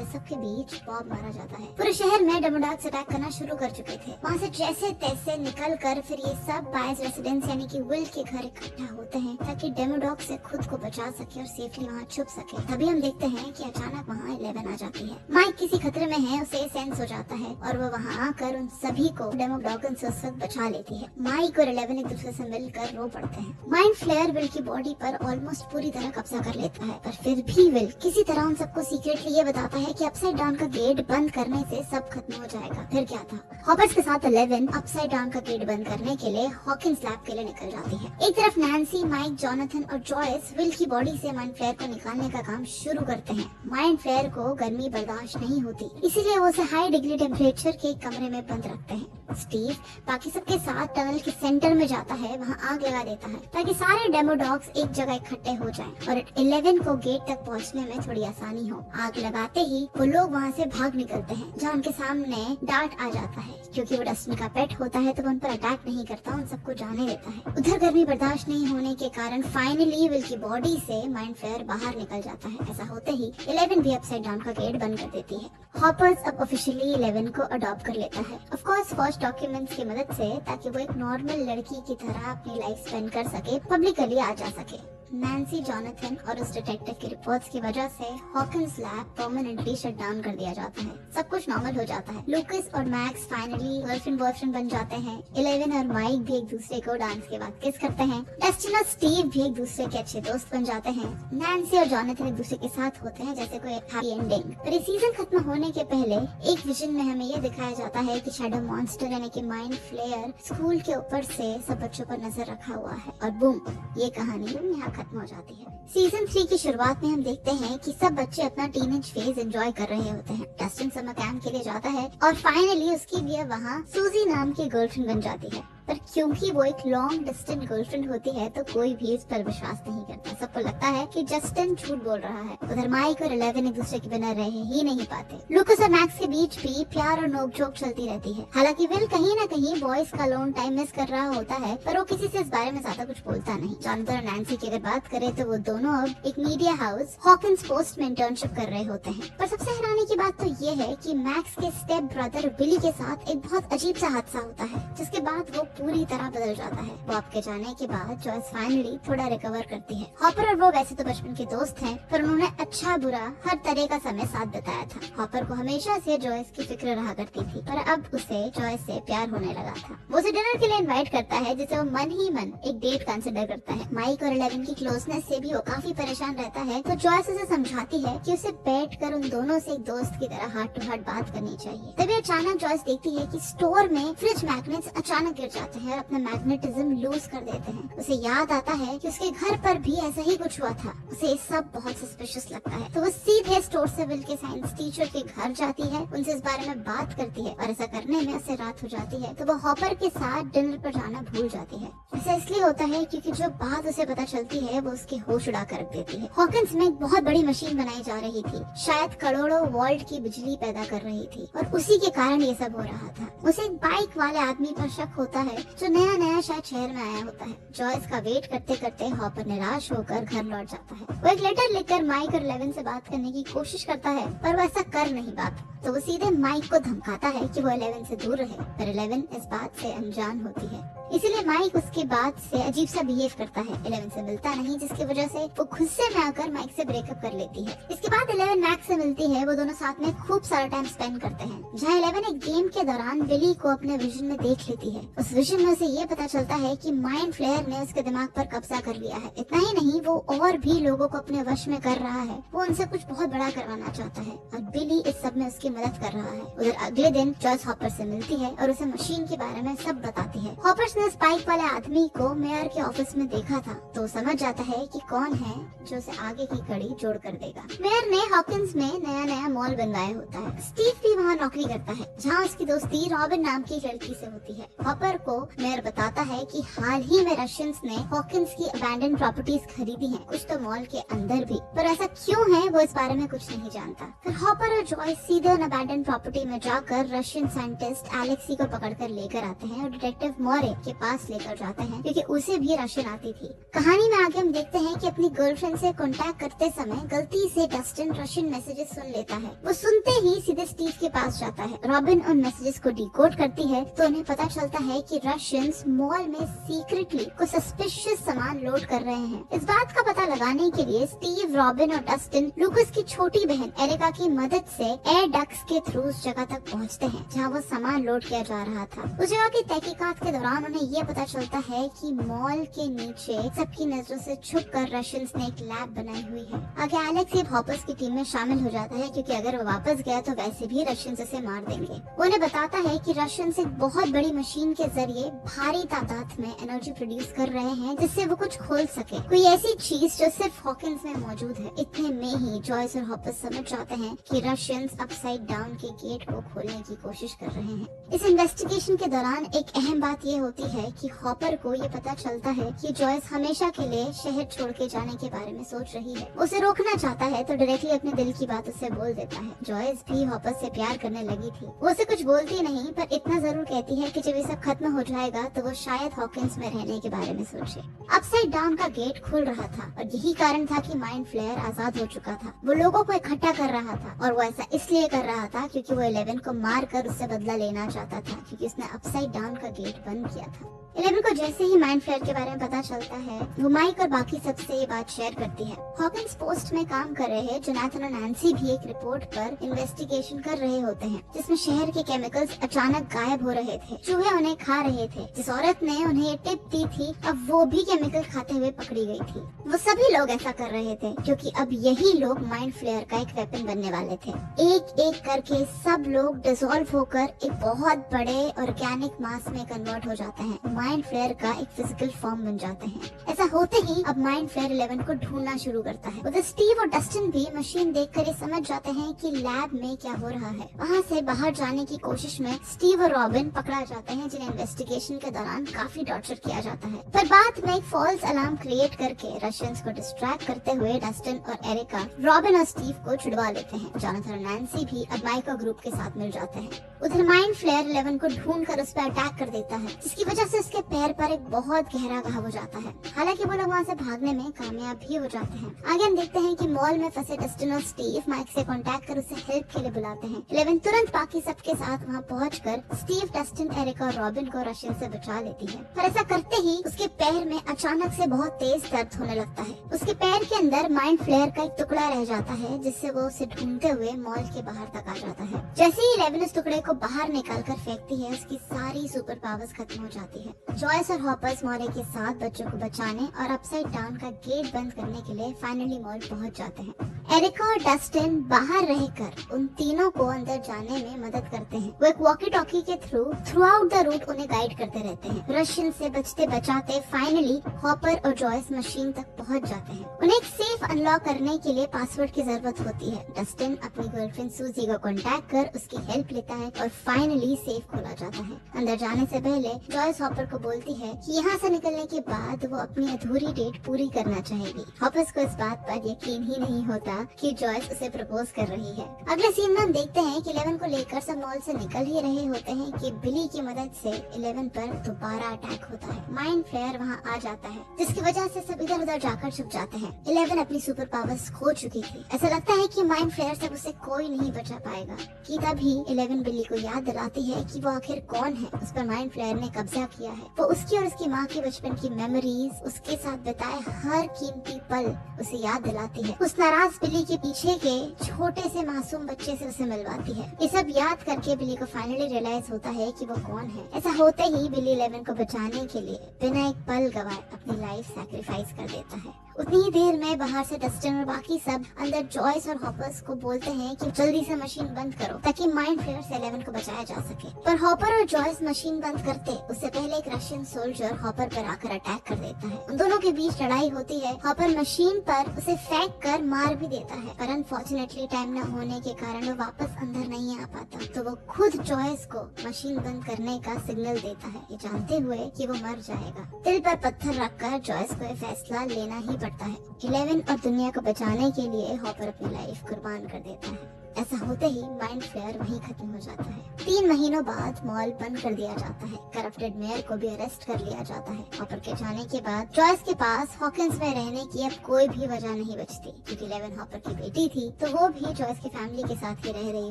इस सबके बीच बॉब मारा जाता है। पूरे शहर में डेमोडॉग्स अटैक करना शुरू कर चुके थे। वहाँ से जैसे तैसे निकल कर फिर ये सब बायस रेसिडेंस यानी कि विल के घर इकट्ठा होते हैं ताकि डेमोडॉग से खुद को बचा सके और सेफली वहाँ छुप सके। तभी हम देखते हैं कि अचानक वहाँ 11 आ जाती है। माइक किसी खतरे में है, उसे सेंस हो जाता है और वो वहाँ आकर उन सभी को डेमोडॉगन से उस वक्त बचा लेती है। माइक और 11 एक दूसरे से मिलकर रो पड़ते हैं। माइंड फ्लेयर विल की बॉडी पर ऑलमोस्ट पूरी तरह कब्जा कर लेता है, पर फिर भी विल किसी तरह उन सबको सीक्रेटली ये बताता है कि अपसाइड डाउन का गेट बंद करने से सब खत्म हो जाएगा। फिर क्या था, हॉपर्स के साथ 11 अपसाइड डाउन का गेट बंद करने के लिए हॉकिंस लैब के लिए निकल जाती है। एक तरफ नैन्सी, माइक, जोनाथन और जॉयस विल की बॉडी से माइंड फ्लेयर को निकालने का काम शुरू करते हैं। माइंड फ्लेयर को गर्मी बर्दाश्त नहीं होती, इसीलिए वो उसे हाई डिग्री टेम्परेचर के एक कमरे में बंद रखते हैं। स्टीव बाकी सबके साथ टनल के सेंटर में जाता है, वहाँ आग लगा देता है ताकि सारे डेमोडॉग्स एक जगह इकट्ठे हो जाएं और 11 को गेट तक पहुँचने में थोड़ी आसानी हो। आग लगाते ही वो लोग वहाँ से भाग निकलते हैं, जहाँ उनके सामने डार्ट आ जाता है। क्योंकि वो डस्टिन का पेट होता है तो वो उन पर अटैक नहीं करता, उन सबको जाने देता है। उधर गर्मी बर्दाश्त नहीं होने के कारण फाइनली विल की बॉडी से माइंड फ्लेयर बाहर निकल जाता है। ऐसा होते ही 11 भी अपसाइड डाउन का गेट बंद कर देती है। हॉपर्स अब ऑफिशियली 11 को अडॉप्ट कर लेता है, ऑफ कोर्स फर्स्ट डॉक्यूमेंट्स की मदद से, ताकि वो एक नॉर्मल लड़की की तरह अपनी लाइफ स्पेंड कर सके, पब्लिकली आ जा सके। नैन्सी, जोनाथन और उस डिटेक्टिव की रिपोर्ट्स की वजह से Hawkins lab permanently shut down कर दिया जाता है। सब कुछ नॉर्मल हो जाता है। लूकस और मैक्स फाइनली गर्लफ्रेंड बॉयफ्रेंड बन जाते हैं। 11 और माइक भी एक दूसरे को डांस के बाद किस करते हैं। डस्टिन और स्टीव भी एक दूसरे के अच्छे दोस्त बन जाते हैं। नैन्सी और जोनाथन एक दूसरे के साथ होते हैं जैसे कोई हैप्पी एंडिंग। पर ये सीजन खत्म होने के पहले एक विजन में हमें ये दिखाया जाता है कि शैडो मॉन्स्टर यानी कि माइंड फ्लेयर स्कूल के ऊपर से सब बच्चों पर नजर रखा हुआ है, और बूम, ये कहानी यहाँ खत्म हो जाती है। सीजन 3 की शुरुआत में हम देखते हैं कि सब बच्चे अपना टीनेज फेज एंजॉय कर रहे होते हैं। डस्टिन समर कैंप के लिए जाता है और फाइनली उसकी भी वहाँ सूजी नाम की गर्लफ्रेंड बन जाती है। पर क्योंकि वो एक लॉन्ग डिस्टेंस गर्लफ्रेंड होती है तो कोई भी इस पर विश्वास नहीं करता। सबको लगता है कि जस्टिन झूठ बोल रहा है। उधर माइक और 11 एक दूसरे के बिना रह ही नहीं पाते। लूकस और मैक्स के बीच भी प्यार और नोकझोंक चलती रहती है। हालांकि विल कहीं न कहीं बॉयज का लोन टाइम मिस कर रहा होता है, पर वो किसी से इस बारे में ज्यादा कुछ बोलता नहीं। जोनाथन और नैन्सी की अगर बात करें तो वो दोनों अब एक मीडिया हाउस हॉकिंस पोस्ट में इंटर्नशिप कर रहे होते हैं। पर सबसे हैरानी की बात तो ये है कि मैक्स के स्टेप ब्रदर बिली के साथ एक बहुत अजीब सा हादसा होता है, जिसके बाद वो पूरी तरह बदल जाता है। बॉब के जाने के बाद जॉयस फाइनली थोड़ा रिकवर करती है। हॉपर और वो वैसे तो बचपन के दोस्त हैं, पर उन्होंने अच्छा बुरा हर तरह का समय साथ बिताया था। हॉपर को हमेशा से जॉयस की फिक्र रहा करती थी, पर अब उसे जॉयस से प्यार होने लगा था। वो उसे डिनर के लिए इनवाइट करता है, जिसे वो मन ही मन एक डेट कंसिडर करता है। माइक और 11 की क्लोजनेस से भी वो काफी परेशान रहता है, तो जॉयस उसे समझाती है कि उसे बैठकर उन दोनों से एक दोस्त की तरह हार्ट टू हार्ट बात करनी चाहिए। तभी अचानक जॉयस देखती है कि स्टोर में फ्रिज मैग्नेट्स अचानक गिर जाते हैं और अपना मैग्नेटिज्म लूज कर देते हैं। उसे याद आता है कि उसके घर पर भी ऐसा ही कुछ हुआ था। उसे ये सब बहुत सस्पिशियस लगता है, तो वो सीधे स्टोर से विल के साइंस टीचर के घर जाती है, उनसे इस बारे में बात करती है, और ऐसा करने में उसे रात हो जाती है, तो वो हॉपर के साथ डिनर पर जाना भूल जाती है। ऐसा इसलिए होता है क्योंकि जो बात उसे पता चलती है वो उसके होश उड़ा कर रख देती है। हॉकिंस में एक बहुत बड़ी मशीन बनाई जा रही थी, शायद करोड़ों वोल्ट की बिजली पैदा कर रही थी, और उसी के कारण ये सब हो रहा था। उसे एक बाइक वाले आदमी पर शक होता है जो नया नया शायद शहर में आया होता है। जॉयस का वेट करते करते हॉपर निराश होकर घर लौट जाता है। वो एक लेटर लिखकर माइक और 11 से बात करने की कोशिश करता है, पर वो ऐसा कर नहीं पाता, तो वो सीधे माइक को धमकाता है कि वो 11 से दूर रहे, पर 11 इस बात से अनजान होती है। इसीलिए माइक उसके बाद से अजीब सा बिहेव करता है, 11 से मिलता नहीं, जिसकी वजह से वो गुस्से में आकर माइक से ब्रेकअप कर लेती है। इसके बाद 11 मैक्स से मिलती है, वो दोनों साथ में खूब सारा टाइम स्पेंड करते हैं, जहाँ 11 एक गेम के दौरान बिली को अपने विजन में देख लेती है। उस विजन में उसे ये पता चलता है कि माइंड फ्लेयर ने उसके दिमाग पर कब्जा कर लिया है। इतना ही नहीं, वो और भी लोगों को अपने वश में कर रहा है। वो उनसे कुछ बहुत बड़ा करवाना चाहता है और बिली इस सब में उसकी मदद कर रहा है। उधर अगले दिन जॉयस हॉपर से मिलती है और उसे मशीन के बारे में सब बताती है। हॉपर्स ने स्पाइक वाले आदमी को मेयर के ऑफिस में देखा था, तो समझ जाता है कि कौन है जो उसे आगे की कड़ी जोड़ कर देगा। मेयर ने हॉकिंस में नया मॉल बनवाया होता है। स्टीव भी वहाँ नौकरी करता है, जहाँ उसकी दोस्ती रॉबिन नाम की एक लड़की से होती है। हॉपर को मेयर बताता है कि हाल ही में रशियंस ने हॉकिंस की अबैंडन प्रॉपर्टीज खरीदी हैं, कुछ तो मॉल के अंदर भी, पर ऐसा क्यों है वो इस बारे में कुछ नहीं जानता। फिर हॉपर और जॉयस सीधे उन अबैंडन प्रॉपर्टी में जाकर रशियन साइंटिस्ट एलेक्सी को पकड़कर लेकर आते हैं और डिटेक्टिव मोरे के पास लेकर जाते हैं, क्योंकि उसे भी रशियन आती थी। कहानी में आगे हम देखते हैं कि अपनी गर्लफ्रेंड से कांटेक्ट करते समय गलती से डस्टिन रशियन मैसेजेस सुन लेता है। वो सुनते ही सीधे स्टीव के पास जाता है। रॉबिन उन मैसेजेस को डिकोड करती है, तो उन्हें पता चलता है कि रशियंस मॉल में सीक्रेटली कुछ सस्पिशियस सामान लोड कर रहे हैं। इस बात का पता लगाने के लिए स्टीव, रॉबिन और डस्टिन लूकस की छोटी बहन एरिका की मदद से एयर डक्ट्स के थ्रू उस जगह तक पहुंचते हैं, जहां वो सामान लोड किया जा रहा था। उस जगह की तहकीकात के दौरान उन्हें ये पता चलता है कि मॉल के नीचे सबकी नजरों से छुपकर रशियंस ने एक लैब बनाई हुई है। आगे एलेक्स अब हॉपर्स की टीम में शामिल हो जाता है, क्योंकि अगर वो वापस गया तो वैसे भी रशियंस उसे मार देंगे। वो उन्हें बताता है कि रशियंस एक बहुत बड़ी मशीन के जरिए भारी तादाद में एनर्जी प्रोड्यूस कर रहे हैं, जिससे वो कुछ खोल सके, कोई ऐसी चीज जो सिर्फ हॉकिंस में मौजूद है। इतने में ही जॉयस और हॉपर्स समझ जाते हैं कि रशियंस अपसाइड डाउन के गेट को खोलने की कोशिश कर रहे हैं। इस इन्वेस्टिगेशन के दौरान एक अहम बात ये होती है कि हॉपर को ये पता चलता है कि जॉयस हमेशा के लिए शहर छोड़ के जाने के बारे में सोच रही है। उसे रोकना चाहता है, तो डायरेक्टली अपने दिल की बात उसे बोल देता है। जॉयस भी हॉपर से प्यार करने लगी थी। वो उसे कुछ बोलती नहीं, पर इतना जरूर कहती है कि जब ये सब खत्म हो जाएगा तो वो शायद हॉकिंस में रहने के बारे में सोचे। अपसाइड डाउन का गेट खुल रहा था और यही कारण था कि माइंड फ्लेयर आजाद हो चुका था। वो लोगों को इकट्ठा कर रहा था, और वो ऐसा इसलिए कर रहा था क्योंकि वो 11 को मार कर उससे बदला लेना चाहता था, क्योंकि उसने अपसाइड डाउन का गेट बंद किया था। 11 को जैसे ही माइंड फ्लेयर के बारे में पता चलता है, वो माइक और बाकी सबसे ये बात शेयर करती है। हॉकिंस पोस्ट में काम कर रहे जोनाथन और नैन्सी भी एक रिपोर्ट पर इन्वेस्टिगेशन कर रहे होते हैं, जिसमें शहर के केमिकल्स अचानक गायब हो रहे थे। चूहे उन्हें खा रहे थे। जिस औरत ने उन्हें ये टिप दी थी, अब वो भी केमिकल खाते हुए पकड़ी गई थी। वो सभी लोग ऐसा कर रहे थे क्योंकि अब यही लोग माइंड फ्लेयर का एक वेपन बनने वाले थे। एक एक करके सब लोग डिसॉल्व होकर एक बहुत बड़े ऑर्गेनिक मास में कन्वर्ट हो जाते हैं। माइंड फ्लेयर का एक फिजिकल फॉर्म बन जाते हैं। ऐसा होते ही अब माइंड फ्लेयर 11 को ढूंढना शुरू करता है। उधर स्टीव और डस्टिन भी मशीन देखकर ये समझ जाते हैं कि लैब में क्या हो रहा है। वहाँ से बाहर जाने की कोशिश में स्टीव और रॉबिन पकड़ा जाते हैं, जिन्हें इन्वेस्टिगेशन के दौरान काफी टॉर्चर किया जाता है। पर बाद में एक फॉल्स अलार्म क्रिएट करके रशियंस को डिस्ट्रैक्ट करते हुए डस्टिन और एरिका रॉबिन और स्टीव को छुड़वा लेते हैं। जोनाथन और नैन्सी भी अब माइक और ग्रुप के साथ मिल जाते हैं। उधर माइंड फ्लेयर 11 को ढूंढ कर उस पर अटैक कर देता है, जिसकी वजह से उसके पैर पर एक बहुत गहरा घाव हो जाता है। हालांकि वो लोग वहाँ से भागने में कामयाब भी हो जाते हैं। आगे हम देखते हैं कि मॉल में फंसे डस्टिन और स्टीव माइक से कांटेक्ट कर उसे हेल्प के लिए बुलाते हैं। 11 तुरंत बाकी सबके साथ वहाँ पहुंचकर स्टीव, डस्टिन, एरिका और रॉबिन को रशियन से बचा लेती है। पर ऐसा करते ही उसके पैर में अचानक से बहुत तेज दर्द होने लगता है। उसके पैर के अंदर माइंड फ्लेयर का एक टुकड़ा रह जाता है, जिससे वो उसे ढूंढते हुए मॉल के बाहर तक आ जाता है। जैसे ही 11 उस टुकड़े को बाहर निकाल कर फेंकती है, उसकी सारी सुपर पावर्स खत्म हो जाती है। जॉयस और हॉपर्स मॉल के साथ बच्चों को बचाने और अपसाइड डाउन का गेट बंद करने के लिए फाइनली मॉल पहुंच जाते हैं। एरिका और डस्टिन बाहर रहकर उन तीनों को अंदर जाने में मदद करते हैं। वो एक वॉकी टॉकी के थ्रू आउट द रूट उन्हें गाइड करते रहते हैं। रशियन से बचते बचाते फाइनली हॉपर और जॉयस मशीन तक पहुंच जाते हैं। उन्हें एक सेफ अनलॉक करने के लिए पासवर्ड की जरूरत होती है। डस्टिन अपनी गर्लफ्रेंड सूजी को कांटेक्ट कर उसकी हेल्प लेता है और फाइनली सेफ खोला जाता है। अंदर जाने से पहले जॉयस हॉपर को बोलती है कि यहाँ से निकलने के बाद वो अपनी अधूरी डेट पूरी करना चाहेगी। हॉपर्स को इस बात पर यकीन ही नहीं होता कि जॉयस उसे प्रपोज कर रही है। अगले सीन में हम देखते हैं कि 11 को लेकर सब मॉल से निकल ही रहे होते हैं कि बिली की मदद से 11 पर दोबारा अटैक होता है। माइंड फ्लेयर वहाँ आ जाता है, जिसकी वजह से सब इधर उधर जाकर छुप जाते हैं। 11 अपनी सुपर पावर्स खो चुकी थी। ऐसा लगता है कि माइंड फ्लेयर से उसे कोई नहीं बचा पाएगा। कि तभी 11 बिली को याद दिलाती है कि वो आखिर कौन है। उस पर माइंड फ्लेयर ने कब्जा किया है। वो उसकी और उसकी माँ के बचपन की मेमोरीज, उसके साथ बिताए हर कीमती पल उसे याद दिलाती है। उस नाराज बिल्ली के पीछे के छोटे से मासूम बच्चे से उसे मिलवाती है। ये सब याद करके बिल्ली को फाइनली रियलाइज होता है कि वो कौन है। ऐसा होते ही बिल्ली 11 को बचाने के लिए बिना एक पल गवाए अपनी लाइफ सैक्रिफाइस कर देता है। उतनी ही देर में बाहर से डस्टिन और बाकी सब अंदर जॉयस और हॉपर्स को बोलते हैं कि जल्दी से मशीन बंद करो ताकि माइंड फ्लेयर से 11 को बचाया जा सके। पर हॉपर और जॉयस मशीन बंद करते उससे पहले एक रशियन सोल्जर हॉपर पर आकर अटैक कर देता है। उन दोनों के बीच लड़ाई होती है। हॉपर मशीन पर उसे फेंक कर मार भी देता है, पर अनफॉर्चुनेटली टाइम न होने के कारण वो वापस अंदर नहीं आ पाता। तो वो खुद जॉयस को मशीन बंद करने का सिग्नल देता है, ये जानते हुए कि वो मर जाएगा। दिल पर पत्थर रखकर जॉयस को ये फैसला लेना ही पड़ता है। 11 और दुनिया को बचाने के लिए हॉपर अपनी लाइफ कुर्बान कर देता है। ऐसा होते ही माइंड फ्लेयर वहीं खत्म हो जाता है। 3 महीनों बाद मॉल बंद कर दिया जाता है। करप्टेड मेयर को भी अरेस्ट कर लिया जाता है। हॉपर के जाने के बाद जॉयस के पास हॉकिंस में रहने की अब कोई भी वजह नहीं बचती, क्योंकि 11 हॉपर की बेटी थी तो वो भी जॉयस की फैमिली के साथ ही रह रही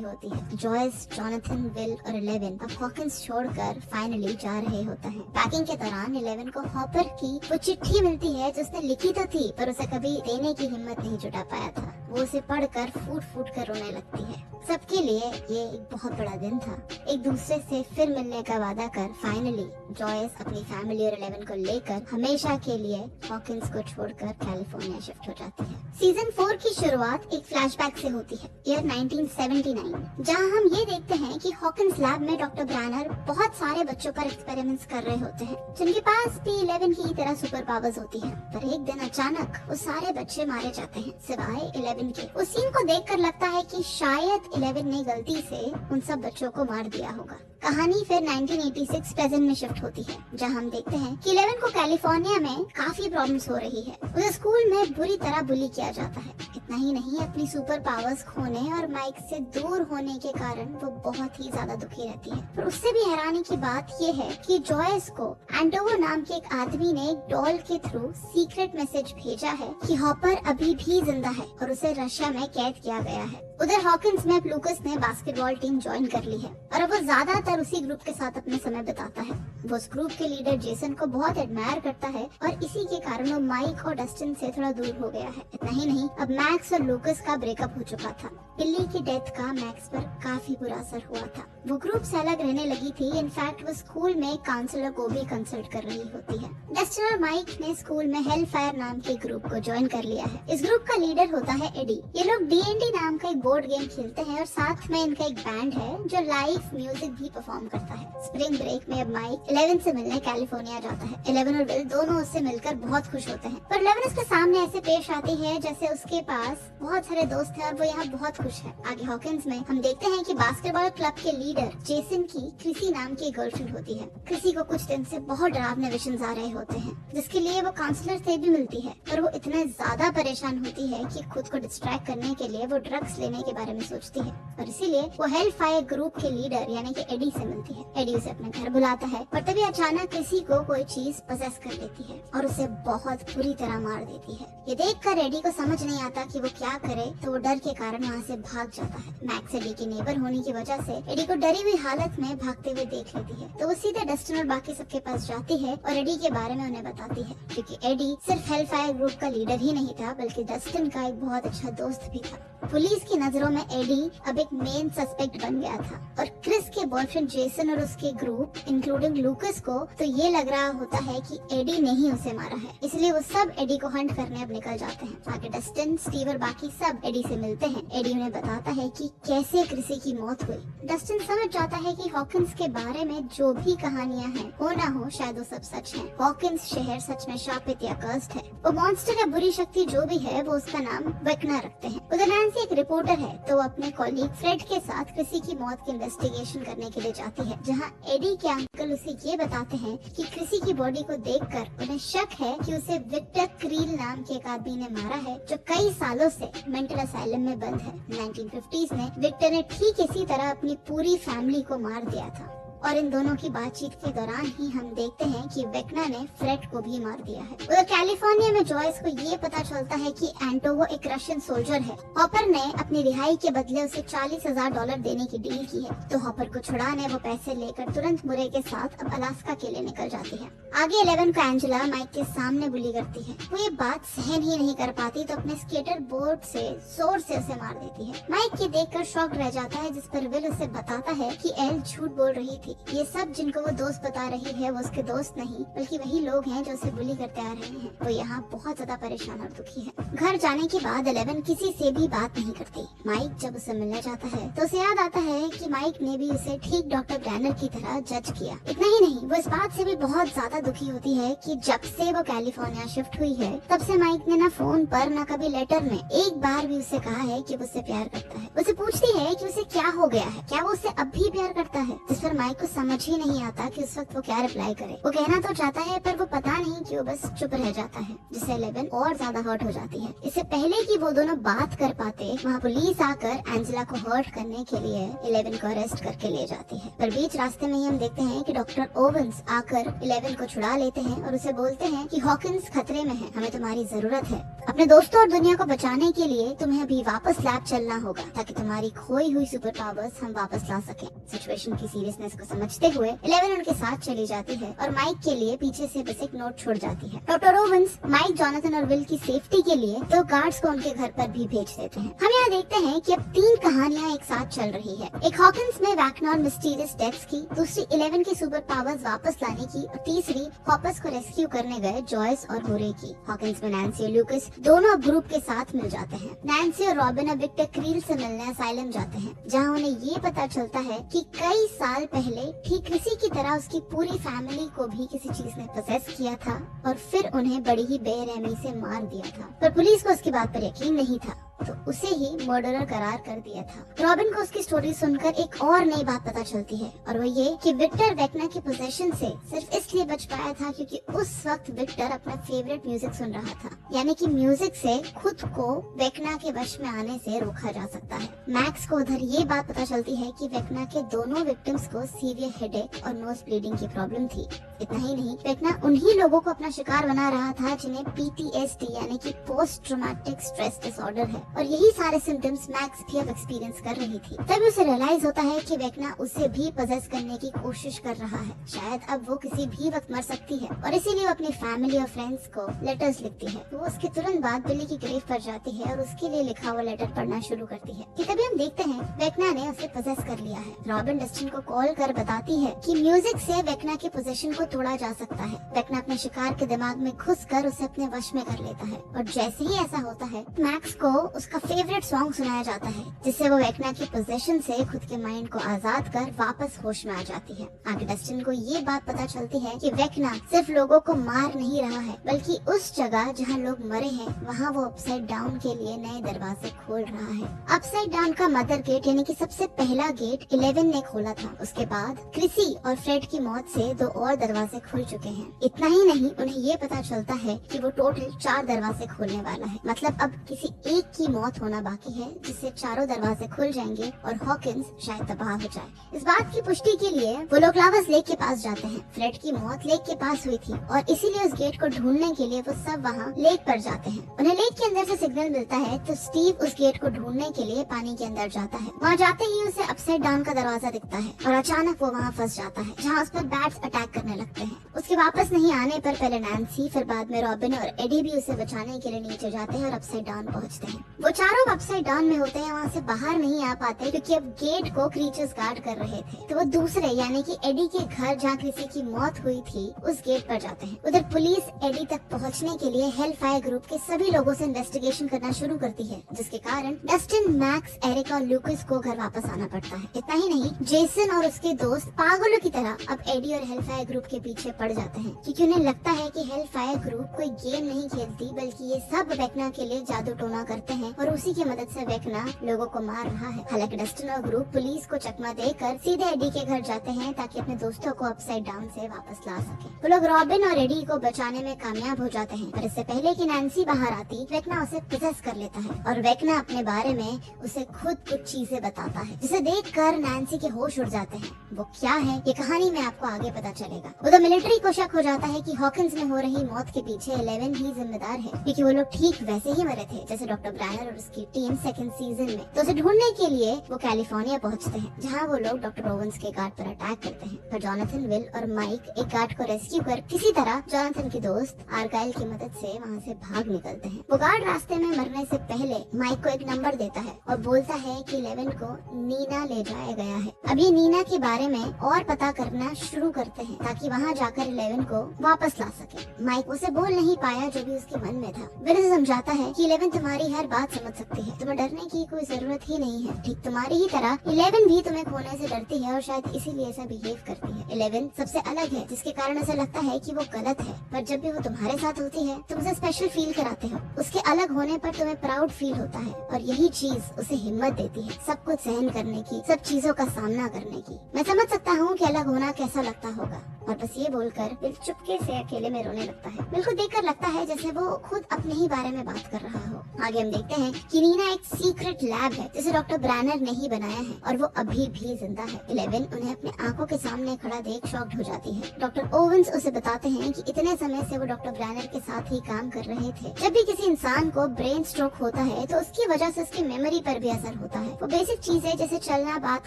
होती है। जॉयस, जॉनथन, विल और 11 अब हॉकिंस छोड़कर फाइनली जा रहे होते हैं। पैकिंग के दौरान 11 को हॉपर की वो चिट्ठी मिलती है जो उसने लिखी तो थी, पर उसे कभी देने की हिम्मत नहीं जुटा पाया था। वो उसे पढ़कर फूट फूट कर रोने लगती है। सबके लिए ये एक बहुत बड़ा दिन था। एक दूसरे से फिर मिलने का वादा कर फाइनली जॉयस अपनी फैमिली और 11 को लेकर हमेशा के लिए हॉकिंस को छोड़कर कैलिफोर्निया शिफ्ट हो जाती है। सीजन 4 की शुरुआत एक फ्लैशबैक से होती है, ईयर 1979, जहां हम ये देखते हैं कि हॉकिंस लैब में डॉक्टर ब्रैनर बहुत सारे बच्चों पर एक्सपेरिमेंट्स कर रहे होते हैं, जिनके पास भी 11 की तरह सुपर पावर्स होती है। पर एक दिन अचानक वो सारे बच्चे मारे जाते हैं सिवाय 11 के। उस सीन को देखकर लगता है कि शायद 11 ने गलती से उन सब बच्चों को मार दिया होगा। कहानी फिर 1986 प्रेजेंट में शिफ्ट होती है, जहां हम देखते हैं कि 11 को कैलिफोर्निया में काफी प्रॉब्लम्स हो रही है। उसे स्कूल में बुरी तरह बुली किया जाता है। इतना ही नहीं, अपनी सुपर पावर्स खोने और माइक से दूर होने के कारण वो बहुत ही ज्यादा दुखी रहती है। पर उससे भी हैरानी की बात ये है कि जॉयस को एंटोवर नाम के एक आदमी ने एक डॉल के थ्रू सीक्रेट मैसेज भेजा है कि हॉपर अभी भी जिंदा है और उसे रशिया में कैद किया गया है। उधर हॉकिंस में लूकस ने बास्केटबॉल टीम ज्वाइन कर ली है और अब वो ज्यादातर उसी ग्रुप के साथ अपने समय बिताता है। वो उस ग्रुप के लीडर जेसन को बहुत एडमायर करता है और इसी के कारण वो माइक और डस्टिन से थोड़ा दूर हो गया है। इतना ही नहीं, अब मैक्स और लूकस का ब्रेकअप हो चुका था। बिल्ली की डेथ का मैक्स पर काफी बुरा असर हुआ था। वो ग्रुप से अलग रहने लगी थी। इनफैक्ट वो स्कूल में काउंसलर को भी कंसल्ट कर रही होती है। डस्टिन और माइक ने स्कूल में हेल फायर नाम के ग्रुप को ज्वाइन कर लिया है। इस ग्रुप का लीडर होता है एडी। ये लोग D&D नाम का एक बोर्ड गेम खेलते हैं और साथ में इनका एक बैंड है जो लाइव म्यूजिक भी परफॉर्म करता है। स्प्रिंग ब्रेक में अब माइक 11 से मिलने कैलिफोर्निया जाता है। 11 और विल दोनों उससे मिलकर बहुत खुश होते हैं, पर 11 उसके सामने ऐसे पेश आती है जैसे उसके पास बहुत सारे दोस्त हैं और वो यहाँ बहुत खुश है। आगे हॉकिंस में हम देखते हैं कि बास्केटबॉल क्लब के लीडर जेसन की क्रिसी नाम की गर्लफ्रेंड होती है। क्रिसी को कुछ दिन से बहुत डरावने विजन्स आ रहे होते हैं, जिसके लिए वो काउंसलर से भी मिलती है, पर वो इतने ज्यादा परेशान होती है कि खुद को डिस्ट्रैक्ट करने के लिए वो ड्रग्स लेने के बारे में सोचती है और इसीलिए वो हेल फायर ग्रुप के लीडर यानी कि एडी से मिलती है। एडी उसे अपने घर बुलाता है, पर तभी अचानक किसी को कोई चीज पजेस कर लेती है और उसे बहुत बुरी तरह मार देती है। ये देखकर एडी को समझ नहीं आता कि वो क्या करे, तो वो डर के कारण वहाँ से भाग जाता है। मैक्स एडी के नेबर होने की वजह से एडी को डरी हुई हालत में भागते हुए देख लेती है, तो वो सीधे डस्टिन और बाकी सबके पास जाती है और एडी के बारे में उन्हें बताती है, क्योंकि एडी सिर्फ हेल फायर ग्रुप का लीडर ही नहीं था बल्कि डस्टिन का एक बहुत अच्छा दोस्त भी था। पुलिस की नजरों में एडी अब एक मेन सस्पेक्ट बन गया था और क्रिस के बॉयफ्रेंड जेसन और उसके ग्रुप इंक्लूडिंग लूकस को तो ये लग रहा होता है कि एडी ने ही उसे मारा है, इसलिए वो सब एडी को हंट करने अब निकल जाते हैं। आगे डस्टिन, स्टीव और बाकी सब एडी से मिलते हैं। एडी उन्हें बताता है कि कैसे क्रिसी की मौत हुई। डस्टिन समझ जाता है कि हॉकिंस के बारे में जो भी कहानियां हैं हो ना हो शायद वो सब सच है। हॉकिंस शहर सच में शापित या कर्स्ड है। वो मॉन्स्टर या बुरी शक्ति जो भी है वो उसका नाम वेक्ना रखते हैं। उधर नैन्सी एक रिपोर्टर है, तो वो अपने कॉलीग फ्रेड के साथ क्रिसी की मौत की इन्वेस्टिगेशन करने के लिए जाती है, जहाँ एडी के अंकल उसे ये बताते हैं कि क्रिसी की बॉडी को देखकर उन्हें शक है कि उसे विक्टर क्रील नाम के एक आदमी ने मारा है, जो कई सालों से मेंटल असाइलम में बंद है। 1950s में विक्टर ने ठीक इसी तरह अपनी पूरी फैमिली को मार दिया था और इन दोनों की बातचीत के दौरान ही हम देखते हैं कि वेक्ना ने फ्रेड को भी मार दिया है। उधर कैलिफोर्निया में जॉयस को ये पता चलता है कि एंटोगो एक रशियन सोल्जर है। हॉपर ने अपनी रिहाई के बदले उसे $40,000 देने की डील की है, तो हॉपर को छुड़ाने वो पैसे लेकर तुरंत मुरे के साथ अब अलास्का के लिए निकल जाती है। आगे 11 को एंजेला माइक के सामने बुली करती है। वो ये बात सहन ही नहीं कर पाती तो अपने स्केटर बोर्ड से जोर से उसे मार देती है। माइक ये देखकर शॉक रह जाता है, जिस पर विल उसे बताता है कि एल झूठ बोल रही थी। ये सब जिनको वो दोस्त बता रही है वो उसके दोस्त नहीं बल्कि वही लोग हैं जो उसे बुली करते आ रहे हैं। वो यहाँ बहुत ज्यादा परेशान और दुखी है। घर जाने के बाद 11 किसी से भी बात नहीं करती। माइक जब उसे मिलने जाता है तो उसे याद आता है कि माइक ने भी उसे ठीक डॉक्टर ब्रैनर की तरह जज किया। इतना ही नहीं, वो इस बात से भी बहुत ज्यादा दुखी होती है कि जब से वो कैलिफोर्निया शिफ्ट हुई है तब से माइक ने ना फोन पर ना कभी लेटर में एक बार भी उसे कहा है कि वो उससे प्यार करता है। उसे पूछती है कि उसे क्या हो गया है, क्या वो उससे अब भी प्यार करता है, जिस पर माइक को समझ ही नहीं आता कि उस वक्त वो क्या रिप्लाई करे। वो कहना तो चाहता है पर वो पता नहीं क्यों बस चुप रह जाता है, जिससे 11 और ज्यादा हर्ट हो जाती है। इससे पहले कि वो दोनों बात कर पाते वहाँ पुलिस आकर एंजेला को हर्ट करने के लिए 11 को अरेस्ट करके ले जाती है। पर बीच रास्ते में ही हम देखते हैं कि डॉक्टर ओवेंस आकर 11 को छुड़ा लेते हैं और उसे बोलते हैं कि हॉकिंस खतरे में है, हमें तुम्हारी जरूरत है। अपने दोस्तों और दुनिया को बचाने के लिए तुम्हें अभी वापस लैब चलना होगा ताकि तुम्हारी खोई हुई सुपर पावर्स हम वापस ला सकें। सिचुएशन की सीरियसनेस को समझते हुए 11 उनके साथ चली जाती है और माइक के लिए पीछे से बस एक नोट छोड़ जाती है। डॉक्टर ओवेंस माइक, जॉनथन और विल की सेफ्टी के लिए 2 गार्ड्स को उनके घर पर भी भेज देते हैं। हम यहाँ देखते हैं कि अब 3 कहानियाँ एक साथ चल रही है। एक हॉकिंस में वैक्ना और मिस्टीरियस डेथ्स की, दूसरी 11 की सुपर पावर्स वापस लाने की और तीसरी हॉपर्स को रेस्क्यू करने गए जॉयस और मुरे की। हॉकिंस में नैन्सी और लूकस दोनों अब ग्रुप के साथ मिल जाते हैं। नैन्सी और रॉबिन अब विक्टर क्रील से मिलने असाइलम जाते हैं, जहाँ उन्हें ये पता चलता है कि कई साल पहले ठीक इसी की तरह उसकी पूरी फैमिली को भी किसी चीज ने पोसेस किया था और फिर उन्हें बड़ी ही बेरहमी से मार दिया था। पर पुलिस को उसकी बात पर यकीन नहीं था तो उसे ही मर्डरर करार कर दिया था। रॉबिन को उसकी स्टोरी सुनकर एक और नई बात पता चलती है और वो ये कि विक्टर वेक्ना की पोजेशन से सिर्फ इसलिए बच पाया था क्योंकि उस वक्त विक्टर अपना फेवरेट म्यूजिक सुन रहा था, यानी कि म्यूजिक से खुद को वेक्ना के वश में आने से रोका जा सकता है। मैक्स को उधर ये बात पता चलती है कि वेक्ना के दोनों विक्टिम्स को सीवियर हेडेक और नोज ब्लीडिंग की प्रॉब्लम थी। इतना ही नहीं, वेक्ना उन्हीं लोगों को अपना शिकार बना रहा था जिन्हें PTSD यानी कि पोस्ट ट्रॉमेटिक स्ट्रेस डिसऑर्डर है और यही सारे सिम्टम्स मैक्स भी अब एक्सपीरियंस कर रही थी। तभी उसे रियलाइज होता है कि वेक्ना उसे भी पजेस करने की कोशिश कर रहा है। शायद अब वो किसी भी वक्त मर सकती है और इसीलिए वो अपनी फैमिली और फ्रेंड्स को लेटर्स लिखती है। वो उसके तुरंत बाद बिली की ग्रेव पर जाती है और उसके लिए लिखा हुआ लेटर पढ़ना शुरू करती है कि तभी हम देखते हैं वेक्ना ने उसे पजेस कर लिया है। रॉबिन डस्टिन को कॉल कर बताती है कि म्यूजिक से वेक्ना की पोजीशन को तोड़ा जा सकता है। वेक्ना अपने शिकार के दिमाग में घुसकर उसे अपने वश में कर लेता है और जैसे ही ऐसा होता है मैक्स को उसका फेवरेट सॉन्ग सुनाया जाता है, जिससे वो वेक्ना की पोजीशन से खुद के माइंड को आजाद कर वापस होश में आ जाती है। आगे डस्टिन को ये बात पता चलती है कि वेक्ना सिर्फ लोगों को मार नहीं रहा है बल्कि उस जगह जहाँ लोग मरे हैं वहाँ वो अपसाइड डाउन के लिए नए दरवाजे खोल रहा है। अपसाइड डाउन का मदर गेट यानी कि सबसे पहला गेट 11 ने खोला था। उसके बाद क्रिसी और फ्रेड की मौत से 2 और दरवाजे खुल चुके हैं। इतना ही नहीं, उन्हें ये पता चलता है कि वो टोटल 4 दरवाजे खोलने वाला है। मतलब अब किसी एक की मौत होना बाकी है जिससे चारों दरवाजे खुल जाएंगे और हॉकिंस शायद तबाह हो जाए। इस बात की पुष्टि के लिए वो लोग लावस लेक के पास जाते हैं। फ्रेड की मौत लेक के पास हुई थी और इसीलिए उस गेट को ढूंढने के लिए वो सब वहाँ लेक पर जाते हैं। उन्हें लेक के अंदर से सिग्नल मिलता है तो स्टीव उस गेट को ढूंढने के लिए पानी के अंदर जाता है। वहाँ जाते ही उसे अपसाइड डाउन का दरवाजा दिखता है और अचानक वो वहाँ फंस जाता है जहाँ उस पर बैट्स अटैक करने लगते हैं। उसके वापस नहीं आने पर पहले नैन्सी फिर बाद में रॉबिन और एडी भी उसे बचाने के लिए नीचे जाते हैं और अपसाइड डाउन पहुँचते हैं। वो चारों अपसाइड डाउन में होते हैं, वहाँ से बाहर नहीं आ पाते क्योंकि अब गेट को क्रीचर्स गार्ड कर रहे थे। तो वो दूसरे यानी कि एडी के घर जहाँ किसी की मौत हुई थी उस गेट पर जाते हैं। उधर पुलिस एडी तक पहुँचने के लिए हेल फायर ग्रुप के सभी लोगों से इन्वेस्टिगेशन करना शुरू करती है, जिसके कारण डस्टिन, मैक्स, एरिक और लूकस को घर वापस आना पड़ता है। इतना ही नहीं, जेसन और उसके दोस्त पागलों की तरह अब एडी और हेल फायर ग्रुप के पीछे पड़ जाते हैं क्योंकि उन्हें लगता है कि हेल फायर ग्रुप कोई गेम नहीं खेलती बल्कि ये सब वेक्ना के लिए जादू टोना करते हैं हैं और उसी की मदद से वेकना लोगों को मार रहा है। हालांकि डस्टिन और ग्रुप पुलिस को चकमा देकर सीधे एडी के घर जाते हैं ताकि अपने दोस्तों को अपसाइड डाउन से वापस ला सके। वो लोग रॉबिन और एडी को बचाने में कामयाब हो जाते हैं, पर इससे पहले कि नैन्सी बाहर आती, वेकना उसे पोजेस कर लेता है और वेकना अपने बारे में उसे खुद कुछ चीजें बताता है, जिसे देखकर नैन्सी के होश उड़ जाते हैं। वो क्या है ये कहानी में आपको आगे पता चलेगा। उधर मिलिट्री को शक हो जाता है कि हॉकिंस में हो रही मौत के पीछे 11 ही जिम्मेदार है, क्योंकि वो लोग ठीक वैसे ही मरे थे जैसे डॉक्टर ब्रैनर और उसकी टीम सेकंड सीजन में। तो उसे ढूंढने के लिए वो कैलिफोर्निया पहुंचते हैं, जहां वो लोग डॉक्टर ओवेंस के गार्ड पर अटैक करते हैं। पर जोनाथन, विल और माइक एक गार्ड को रेस्क्यू कर किसी तरह जोनाथन के दोस्त आर्गाइल की मदद से वहां से भाग निकलते हैं। वो गार्ड रास्ते में मरने से पहले माइक को एक नंबर देता है और बोलता है कि 11 को नीना ले जाया गया है। अब ये नीना के बारे में और पता करना शुरू करते हैं ताकि वहाँ जाकर 11 को वापस ला सके। माइक उसे बोल नहीं पाया जो भी उसके मन में था। विल उसे समझाता है कि 11 तुम्हारी हर बात समझ सकती है, तुम्हें डरने की कोई जरूरत ही नहीं है। ठीक तुम्हारी ही तरह 11 भी तुम्हें खोने से डरती है और शायद इसीलिए ऐसा बिहेव करती है। 11 सबसे अलग है, जिसके कारण उसे लगता है कि वो गलत है, पर जब भी वो तुम्हारे साथ होती है तुम उसे स्पेशल फील कराते हो। उसके अलग होने पर तुम्हें प्राउड फील होता है और यही चीज उसे हिम्मत देती है सब कुछ सहन करने की, सब चीजों का सामना करने की। मैं समझ सकता हूँ कि अलग होना कैसा लगता होगा। और बस ये बोलकर विल चुपके से अकेले में रोने लगता है। विल को देखकर लगता है जैसे वो खुद अपने ही बारे में बात कर रहा हो। आगे हम देखते हैं कि नीना एक सीक्रेट लैब है जिसे डॉक्टर ब्रैनर ने ही बनाया है और वो अभी भी जिंदा है। 11 उन्हें अपने आंखों के सामने खड़ा देख शॉक्ड हो जाती है। डॉक्टर ओवेंस उसे बताते हैं कि इतने समय से वो डॉक्टर ब्रैनर के साथ ही काम कर रहे थे। जब भी किसी इंसान को ब्रेन स्ट्रोक होता है तो उसकी वजह से उसकी मेमोरी पर भी असर होता है। वो बेसिक चीजें जैसे चलना, बात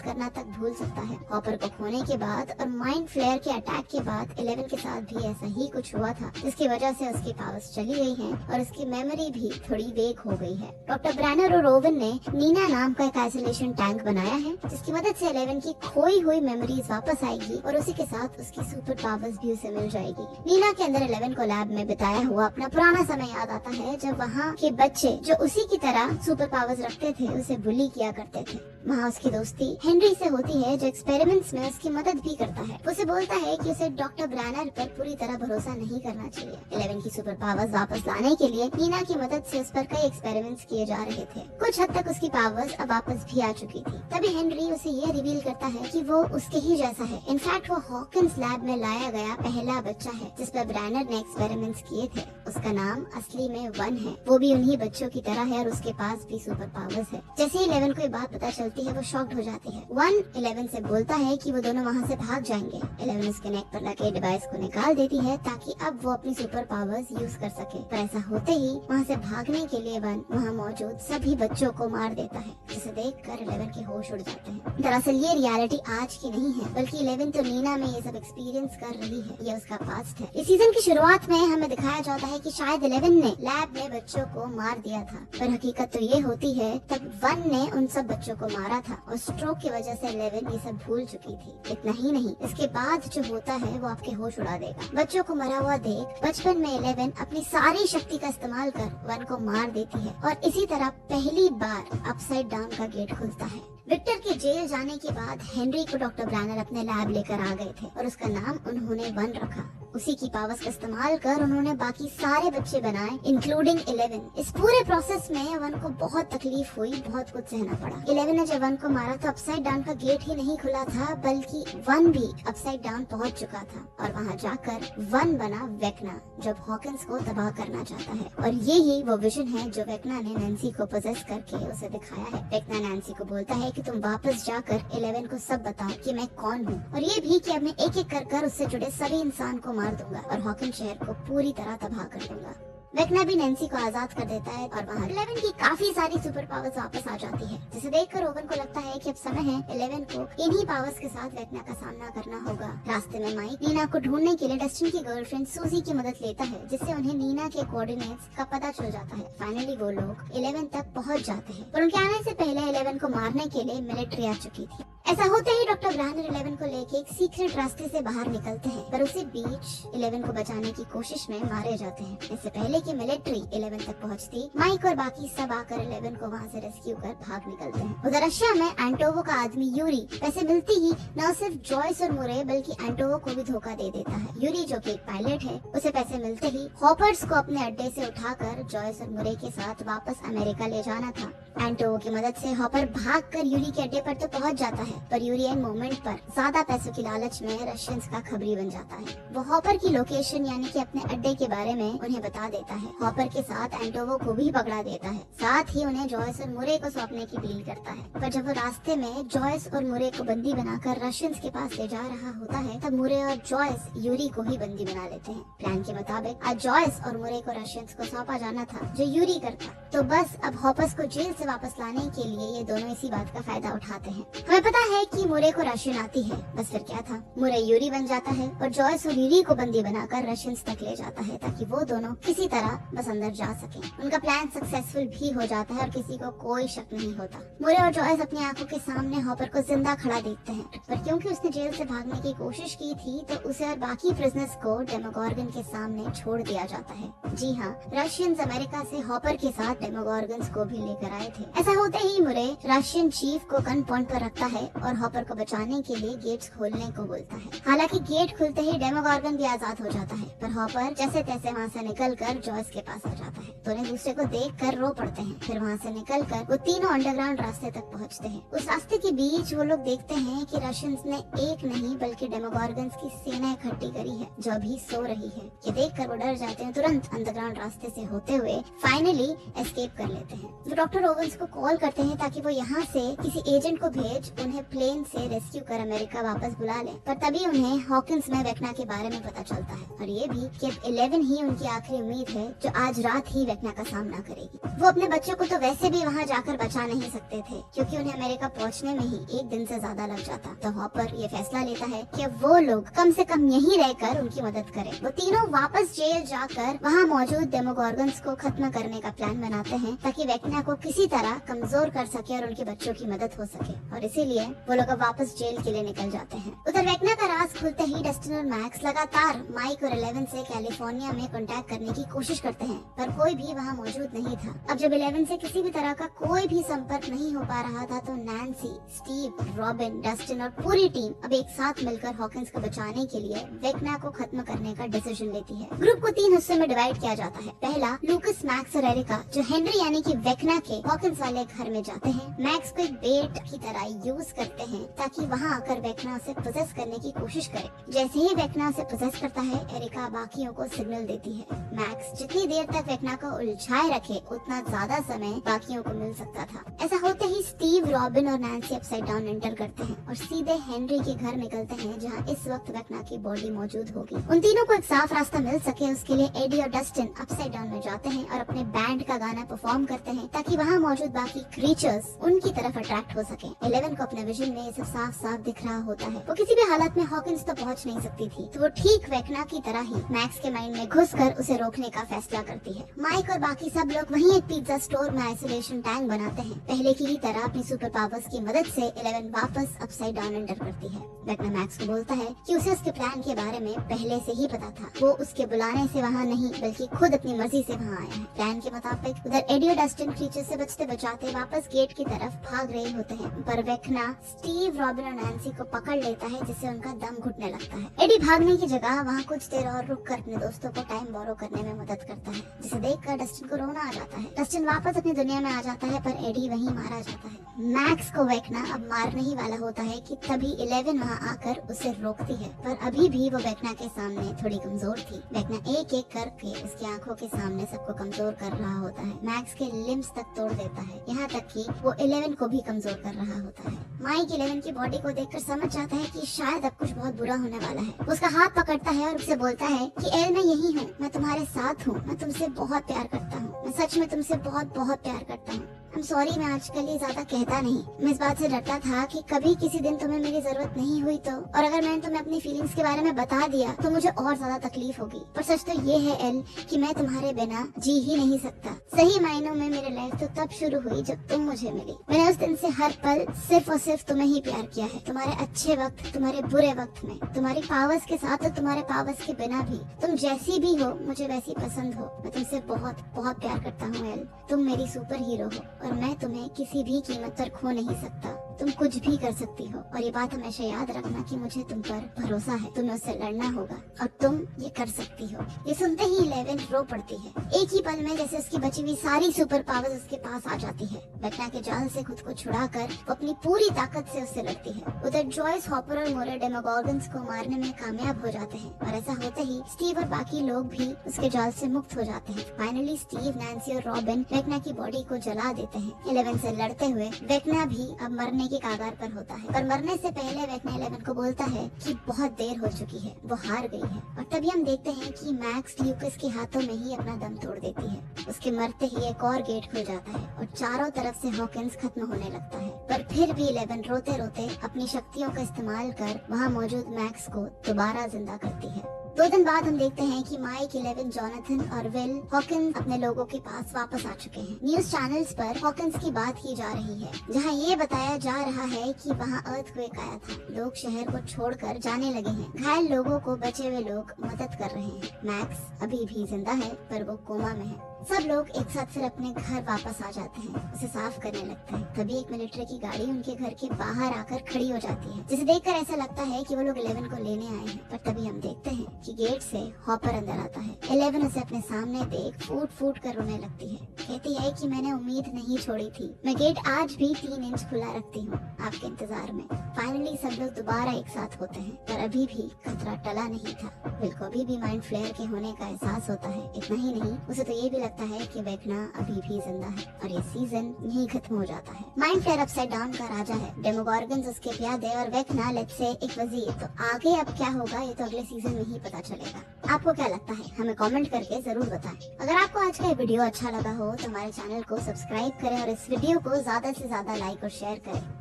करना तक भूल सकता है। हॉपर को खोने के बाद और माइंड फ्लेयर के अटैक के बाद 11 के साथ भी ऐसा ही कुछ हुआ था, जिसकी वजह से उसकी पावर्स चली गई हैं और उसकी मेमोरी भी थोड़ी वेक हो गई है। डॉक्टर ब्रैनर और ओवन ने नीना नाम का एक आइसोलेशन टैंक बनाया है, जिसकी मदद से 11 की खोई हुई मेमोरीज वापस आएगी और उसी के साथ उसकी सुपर पावर्स भी उसे मिल जाएगी। नीना के अंदर 11 को लैब में बिताया हुआ अपना पुराना समय याद आता है, जब वहाँ के बच्चे जो उसी की तरह सुपर पावर्स रखते थे उसे बुली किया करते थे। वहाँ उसकी दोस्ती हेनरी से होती है, जो एक्सपेरिमेंट्स में उसकी मदद भी करता है। उसे बोलता है कि उसे डॉक्टर ब्रैनर पर पूरी तरह भरोसा नहीं करना चाहिए। 11 की सुपर पावर्स वापस लाने के लिए नीना की मदद से उस पर कई एक्सपेरिमेंट्स किए जा रहे थे। कुछ हद तक उसकी पावर्स अब वापस भी आ चुकी थी। तभी हेनरी उसे ये रिवील करता है कि वो उसके ही जैसा है। इनफैक्ट वो हॉकिंस लैब में लाया गया पहला बच्चा है जिस पर ब्रैनर ने एक्सपेरिमेंट्स किए थे। उसका नाम असली में 1 है। वो भी उन्हीं बच्चों की तरह है और उसके पास भी सुपर पावर्स है। जैसे ही 11 को ये बात पता चलती है वो शॉक्ड हो जाती है। 1 11 से बोलता है कि वो दोनों वहाँ से भाग जाएंगे। 11 उसके नेक पर लगे डिवाइस को निकाल देती है ताकि अब वो अपनी सुपर पावर्स यूज कर सके। पर ऐसा होते ही वहाँ से भागने के लिए 1 वहाँ मौजूद सभी बच्चों को मार देता है, जिसे देखकर 11 के होश उड़ जाते हैं। दरअसल ये रियलिटी आज की नहीं है, बल्कि 11 तो नीना में ये सब एक्सपीरियंस कर रही है। ये उसका पास्ट है। इस सीजन की शुरुआत में हमें दिखाया जाता है कि शायद 11 ने लैब में बच्चों को मार दिया था, पर हकीकत तो ये होती है तब 1 ने उन सब बच्चों को मारा था और स्ट्रोक की वजह से 11 ये सब भूल चुकी थी। इतना ही नहीं, इसके बाद जो होता है वो आपके होश उड़ा देगा। बच्चों को मरा हुआ देख बचपन में 11 अपनी सारी शक्ति का इस्तेमाल कर 1 को मार देती है और इसी तरह पहली बार अपसाइड डाउन का गेट खुलता है। विक्टर के जेल जाने के बाद हेनरी को डॉक्टर ब्रैनर अपने लैब लेकर आ गए थे और उसका नाम उन्होंने 1 रखा। उसी की पावर्स का इस्तेमाल कर उन्होंने बाकी सारे बच्चे बनाए, इंक्लूडिंग 11। इस पूरे प्रोसेस में 1 को बहुत तकलीफ हुई, बहुत कुछ सहना पड़ा। 11 ने जब 1 को मारा तो अपसाइड डाउन का गेट ही नहीं खुला था, बल्कि 1 भी अपसाइड डाउन पहुंच चुका था और वहां जाकर 1 बना वेकना, जो हॉकिंस को तबाह करना चाहता है। और ये ही वो विजन है जो वेकना ने नैन्सी को पोजेस करके उसे दिखाया है। वेकना नैन्सी को बोलता है कि तुम वापस जाकर 11 को सब बताओ कि मैं कौन हूँ, और ये भी कि अब मैं एक एक कर उससे जुड़े सभी इंसान को मार दूंगा और हॉकिंस शहर को पूरी तरह तबाह कर दूंगा। वेकना भी नैन्सी को आजाद कर देता है और वहाँ 11 की काफी सारी सुपर पावर्स वापस आ जाती है, जिसे देखकर ओवन को लगता है कि अब समय है 11 को इन्हीं पावर्स के साथ वेकना का सामना करना होगा। रास्ते में माइक नीना को ढूंढने के लिए डस्टिन की गर्लफ्रेंड सूजी की मदद लेता है, जिससे उन्हें नीना के कोऑर्डिनेट्स का पता चल जाता है। फाइनली वो लोग 11 तक पहुँच जाते हैं, पर उनके आने से पहले 11 को मारने के लिए मिलिट्री आ चुकी थी। ऐसा होते ही डॉक्टर ग्रानर 11 को लेके एक सीक्रेट रास्ते से बाहर निकलते हैं, पर उसी बीच 11 को बचाने की कोशिश में मारे जाते हैं। इससे पहले कि मिलिट्री 11 तक पहुंचती, माइक और बाकी सब आकर 11 को वहां से रेस्क्यू कर भाग निकलते हैं। उधर रशिया में एंटोवो का आदमी यूरी पैसे मिलती ही न सिर्फ जॉयस और मुरे बल्कि एंटोवो को भी धोखा दे देता है। यूरी जो कि एक पायलट है, उसे पैसे मिलते ही हॉपर्स को अपने अड्डे से उठाकर जॉयस और मुरे के साथ वापस अमेरिका ले जाना था। एंटोवो की मदद से हॉपर भागकर यूरी के अड्डे पर तो पहुंच जाता है, पर यूरी एन मोमेंट पर ज्यादा पैसों की लालच में रशियंस का खबरी बन जाता है। वो हॉपर की लोकेशन यानी कि अपने अड्डे के बारे में उन्हें बता देता है। हॉपर के साथ एंटोवो को भी पकड़ा देता है, साथ ही उन्हें जॉयस और मुरे को सौंपने की अपील करता है। पर जब वो रास्ते में जॉयस और मुरे को बंदी बनाकर रशियंस के पास ले जा रहा होता है, तब मुरे और जॉयस यूरी को ही बंदी बना लेते हैं। प्लान के मुताबिक आज जॉयस और मुरे को रशियंस को सौंपा जाना था, जो यूरी करता। तो बस अब हॉपर्स को जेल से वापस लाने के लिए ये दोनों इसी बात का फायदा उठाते हैं। हमें पता है कि मुरे को रशियन आती है, बस फिर क्या था, मुरे यूरी बन जाता है और जॉयस और यूरी को बंदी बनाकर रशियंस तक ले जाता है, ताकि वो दोनों किसी तरह बस अंदर जा सकें। उनका प्लान सक्सेसफुल भी हो जाता है और किसी को कोई शक नहीं होता। मुरे और जॉयस अपनी आंखों के सामने हॉपर को जिंदा खड़ा देखते हैं, पर क्योंकि उसने जेल से भागने की कोशिश की थी, तो उसे और बाकी प्रिजनर्स को डेमोगोर्गन के सामने छोड़ दिया जाता है। जी हाँ, रशियंस अमेरिका से हॉपर के साथ डेमोगोर्गन्स को भी लेकर आए थे। ऐसा होते ही मुरे रशियन चीफ को गन पॉइंट पर रखता है और हॉपर को बचाने के लिए गेट्स खोलने को बोलता है। हालांकि गेट खुलते ही डेमोगोर्गन भी आजाद हो जाता है, पर हॉपर जैसे तैसे वहाँ से निकलकर जॉयस के पास आ जाता है। दोनों दूसरे को देखकर रो पड़ते हैं। फिर वहाँ से निकलकर वो तीनों अंडरग्राउंड रास्ते तक पहुँचते हैं। उस रास्ते के बीच वो लोग देखते हैं कि रशियंस ने एक नहीं बल्कि डेमोगोर्गन्स की सेना इकट्ठी करी है, जो अभी सो रही है। ये देखकर वो डर जाते हैं, तुरंत अंडरग्राउंड रास्ते से होते हुए फाइनली एस्केप कर लेते हैं। वो डॉक्टर ओवेंस को कॉल करते हैं ताकि वो यहाँ से किसी एजेंट को भेज उन्हें प्लेन से रेस्क्यू कर अमेरिका वापस बुला ले। पर तभी उन्हें हॉकिंस में वेक्ना के बारे में पता चलता है, और ये भी कि अब 11 ही उनकी आखिरी उम्मीद है जो आज रात ही वेक्ना का सामना करेगी। वो अपने बच्चों को तो वैसे भी वहाँ जाकर बचा नहीं सकते थे, क्योंकि उन्हें अमेरिका पहुँचने में ही एक दिन से ज्यादा लग जाता। तो हॉपर ये फैसला लेता है कि अब वो लोग कम से कम यहीं रहकर उनकी मदद करें। वो तीनों वापस जेल जाकर वहाँ मौजूद डेमोगोर्गन्स को खत्म करने का प्लान बनाते हैं, ताकि वेक्ना को किसी तरह कमजोर कर सके और उनके बच्चों की मदद हो सके। और इसीलिए वो लोग अब वापस जेल के लिए निकल जाते हैं। उधर वेक्ना का राज खुलते ही डस्टिन और मैक्स लगातार माइक और 11 से कैलिफोर्निया में कांटेक्ट करने की कोशिश करते हैं, पर कोई भी वहाँ मौजूद नहीं था। अब जब 11 से किसी भी तरह का कोई भी संपर्क नहीं हो पा रहा था, तो नैन्सी, स्टीव, रॉबिन, डस्टिन और पूरी टीम अब एक साथ मिलकर हॉकिंस को बचाने के लिए वेक्ना को खत्म करने का डिसीजन लेती है। ग्रुप को 3 हिस्सों में डिवाइड किया जाता है। पहला, लूकस, मैक्स और एरिका, जो हेनरी यानी कि वेक्ना के हॉकिंस वाले घर में जाते हैं। मैक्स को एक बेट की तरह यूज करते हैं ताकि वहाँ आकर वेक्ना उसे पोजेस करने की कोशिश करे। जैसे ही वेक्ना उसे पोजेस करता है, एरिका बाकियों को सिग्नल देती है। मैक्स जितनी देर तक वेक्ना को उलझाए रखे, उतना ज्यादा समय बाकियों को मिल सकता था। ऐसा होते ही स्टीव, रॉबिन और नैन्सी अपसाइड डाउन एंटर करते हैं और सीधे हेनरी के घर निकलते हैं, जहाँ इस वक्त वेक्ना की बॉडी मौजूद होगी। उन तीनों को एक साफ रास्ता मिल सके, उसके लिए एडी और डस्टिन अपसाइड डाउन में जाते हैं और अपने बैंड का गाना परफॉर्म करते हैं, ताकि वहाँ मौजूद बाकी क्रीचर्स उनकी तरफ अट्रैक्ट हो सके। 11 को अपने विजन में ये सब साफ साफ दिख रहा होता है। वो किसी भी हालत में हॉकिंस तो पहुंच नहीं सकती थी, तो वो ठीक वेक्ना की तरह ही मैक्स के माइंड में घुसकर उसे रोकने का फैसला करती है। माइक और बाकी सब लोग वहीं एक पिज्जा स्टोर में आइसोलेशन टैंक बनाते हैं। पहले की ही तरह अपनी सुपर पावर्स की मदद से 11 वापस अपसाइड डाउन एंटर करती है। वेक्ना मैक्स को बोलता है कि उसे उसके प्लान के बारे में पहले से ही पता था। वो उसके बुलाने से वहाँ नहीं बल्कि खुद अपनी मर्जी से वहाँ आया है। प्लान के मुताबिक उधर एडी और डस्टिन क्रीचर से बचते बचाते वापस गेट की तरफ भाग रहे होते हैं, पर वेक्ना स्टीव, रॉबिन और नैन्सी को पकड़ लेता है, जिससे उनका दम घुटने लगता है। एडी भागने की जगह वहाँ कुछ देर और रुककर अपने दोस्तों को टाइम बोरो करने में मदद करता है, जिसे देखकर डस्टिन को रोना आ जाता है। डस्टिन वापस अपनी दुनिया में आ जाता है, पर एडी वहीं मारा जाता है। मैक्स को वेक्ना अब मारने ही वाला होता है कि तभी 11 वहाँ आकर उसे रोकती है, पर अभी भी वो वेक्ना के सामने थोड़ी कमजोर थी। वेक्ना एक एक करके उसकी आंखों के सामने सबको कमजोर कर रहा होता है। मैक्स के लिम्स तक तोड़ देता है, यहाँ तक कि वो 11 को भी कमजोर कर रहा होता है। माइक 11 की बॉडी को देखकर समझ जाता है कि शायद अब कुछ बहुत बुरा होने वाला है। वो उसका हाथ पकड़ता है और उसे बोलता है कि एल, मैं यही हूँ, मैं तुम्हारे साथ हूँ, मैं तुमसे बहुत प्यार करता हूँ, मैं सच में तुमसे बहुत बहुत प्यार करता हूँ। I'm sorry, मैं आजकल ये ज्यादा कहता नहीं। मैं इस बात से डरता था कि कभी किसी दिन तुम्हें मेरी जरूरत नहीं हुई तो, और अगर मैंने तुम्हें अपनी फीलिंग्स के बारे में बता दिया तो मुझे और ज्यादा तकलीफ होगी। पर सच तो ये है एल कि मैं तुम्हारे बिना जी ही नहीं सकता। सही मायनों में मेरी लाइफ तो तब शुरू हुई जब तुम मुझे मिली। मैंने उस दिन से हर पल सिर्फ और सिर्फ तुम्हें ही प्यार किया है। तुम्हारे अच्छे वक्त, तुम्हारे बुरे वक्त में, तुम्हारी पावर्स के साथ और तुम्हारे पावर्स के बिना भी। तुम जैसी भी हो मुझे वैसी पसंद हो। मैं तुमसे बहुत बहुत प्यार करता हूँ एल। तुम मेरी सुपर हीरो हो और मैं तुम्हें किसी भी कीमत पर खो नहीं सकता। तुम कुछ भी कर सकती हो और ये बात हमेशा याद रखना कि मुझे तुम पर भरोसा है। तुम्हें उससे लड़ना होगा और तुम ये कर सकती हो। ये सुनते ही 11 रो पड़ती है। एक ही पल में जैसे उसकी बची हुई सारी सुपर पावर्स उसके पास आ जाती है। वेक्ना के जाल से खुद को छुड़ाकर वो अपनी पूरी ताकत से उससे लड़ती है। उधर जॉयस, हॉपर और मोरे डेमोगोर्गन्स को मारने में कामयाब हो जाते हैं और ऐसा होते ही स्टीव और बाकी लोग भी उसके जाल से मुक्त हो जाते हैं। फाइनली स्टीव, नैन्सी और रॉबिन वेक्ना की बॉडी को जला देते हैं। 11 से लड़ते हुए वेक्ना भी अब मरने के कागार पर होता है, पर मरने से पहले वेक्ना 11 को बोलता है कि बहुत देर हो चुकी है, वो हार गई है। और तभी हम देखते हैं कि मैक्स ल्यूकस के हाथों में ही अपना दम तोड़ देती है। उसके मरते ही एक और गेट खुल जाता है और चारों तरफ से हॉकिंस खत्म होने लगता है। पर फिर भी 11 रोते रोते अपनी शक्तियों का इस्तेमाल कर वहाँ मौजूद मैक्स को दोबारा जिंदा करती है। 2 दिन बाद हम देखते हैं कि माइक, 11, जोनाथन और विल हॉकिंस अपने लोगों के पास वापस आ चुके हैं। न्यूज चैनल्स पर हॉकिंस की बात की जा रही है, जहां ये बताया जा रहा है कि वहां अर्थक्वेक आया था। लोग शहर को छोड़कर जाने लगे हैं। घायल लोगों को बचे हुए लोग मदद कर रहे हैं। मैक्स अभी भी जिंदा है पर वो कोमा में है। सब लोग एक साथ फिर अपने घर वापस आ जाते हैं, उसे साफ करने लगते हैं। तभी एक मिलिट्री की गाड़ी उनके घर के बाहर आकर खड़ी हो जाती है, जिसे देखकर ऐसा लगता है कि वो लोग 11 को लेने आए हैं। पर तभी हम देखते हैं कि गेट से हॉपर अंदर आता है। 11 उसे अपने सामने देख फूट फूट कर रोने लगती है। कहती है कि मैंने उम्मीद नहीं छोड़ी थी। मैं गेट आज भी 3 इंच खुला रखती हूँ आपके इंतजार में। फाइनली सब लोग दोबारा एक साथ होते हैं, पर अभी भी खतरा टला नहीं था। विल को अभी भी माइंड फ्लेयर के होने का एहसास होता है। इतना ही नहीं, उसे तो ये भी लगता है कि वेक्ना अभी भी जिंदा है और ये सीजन यहीं खत्म हो जाता है। माइंड फ्लेयर अपसाइड डाउन का राजा है, डेमोगोर्गन्स उसके प्यादे और वेक्ना लेट्स से एक वजीर। तो आगे अब क्या होगा ये तो अगले सीजन में ही पता चलेगा। आपको क्या लगता है हमें कमेंट करके जरूर बताएं। अगर आपको आज का ये वीडियो अच्छा लगा हो तो हमारे चैनल को सब्सक्राइब करें और इस वीडियो को ज्यादा से ज्यादा लाइक और शेयर करें।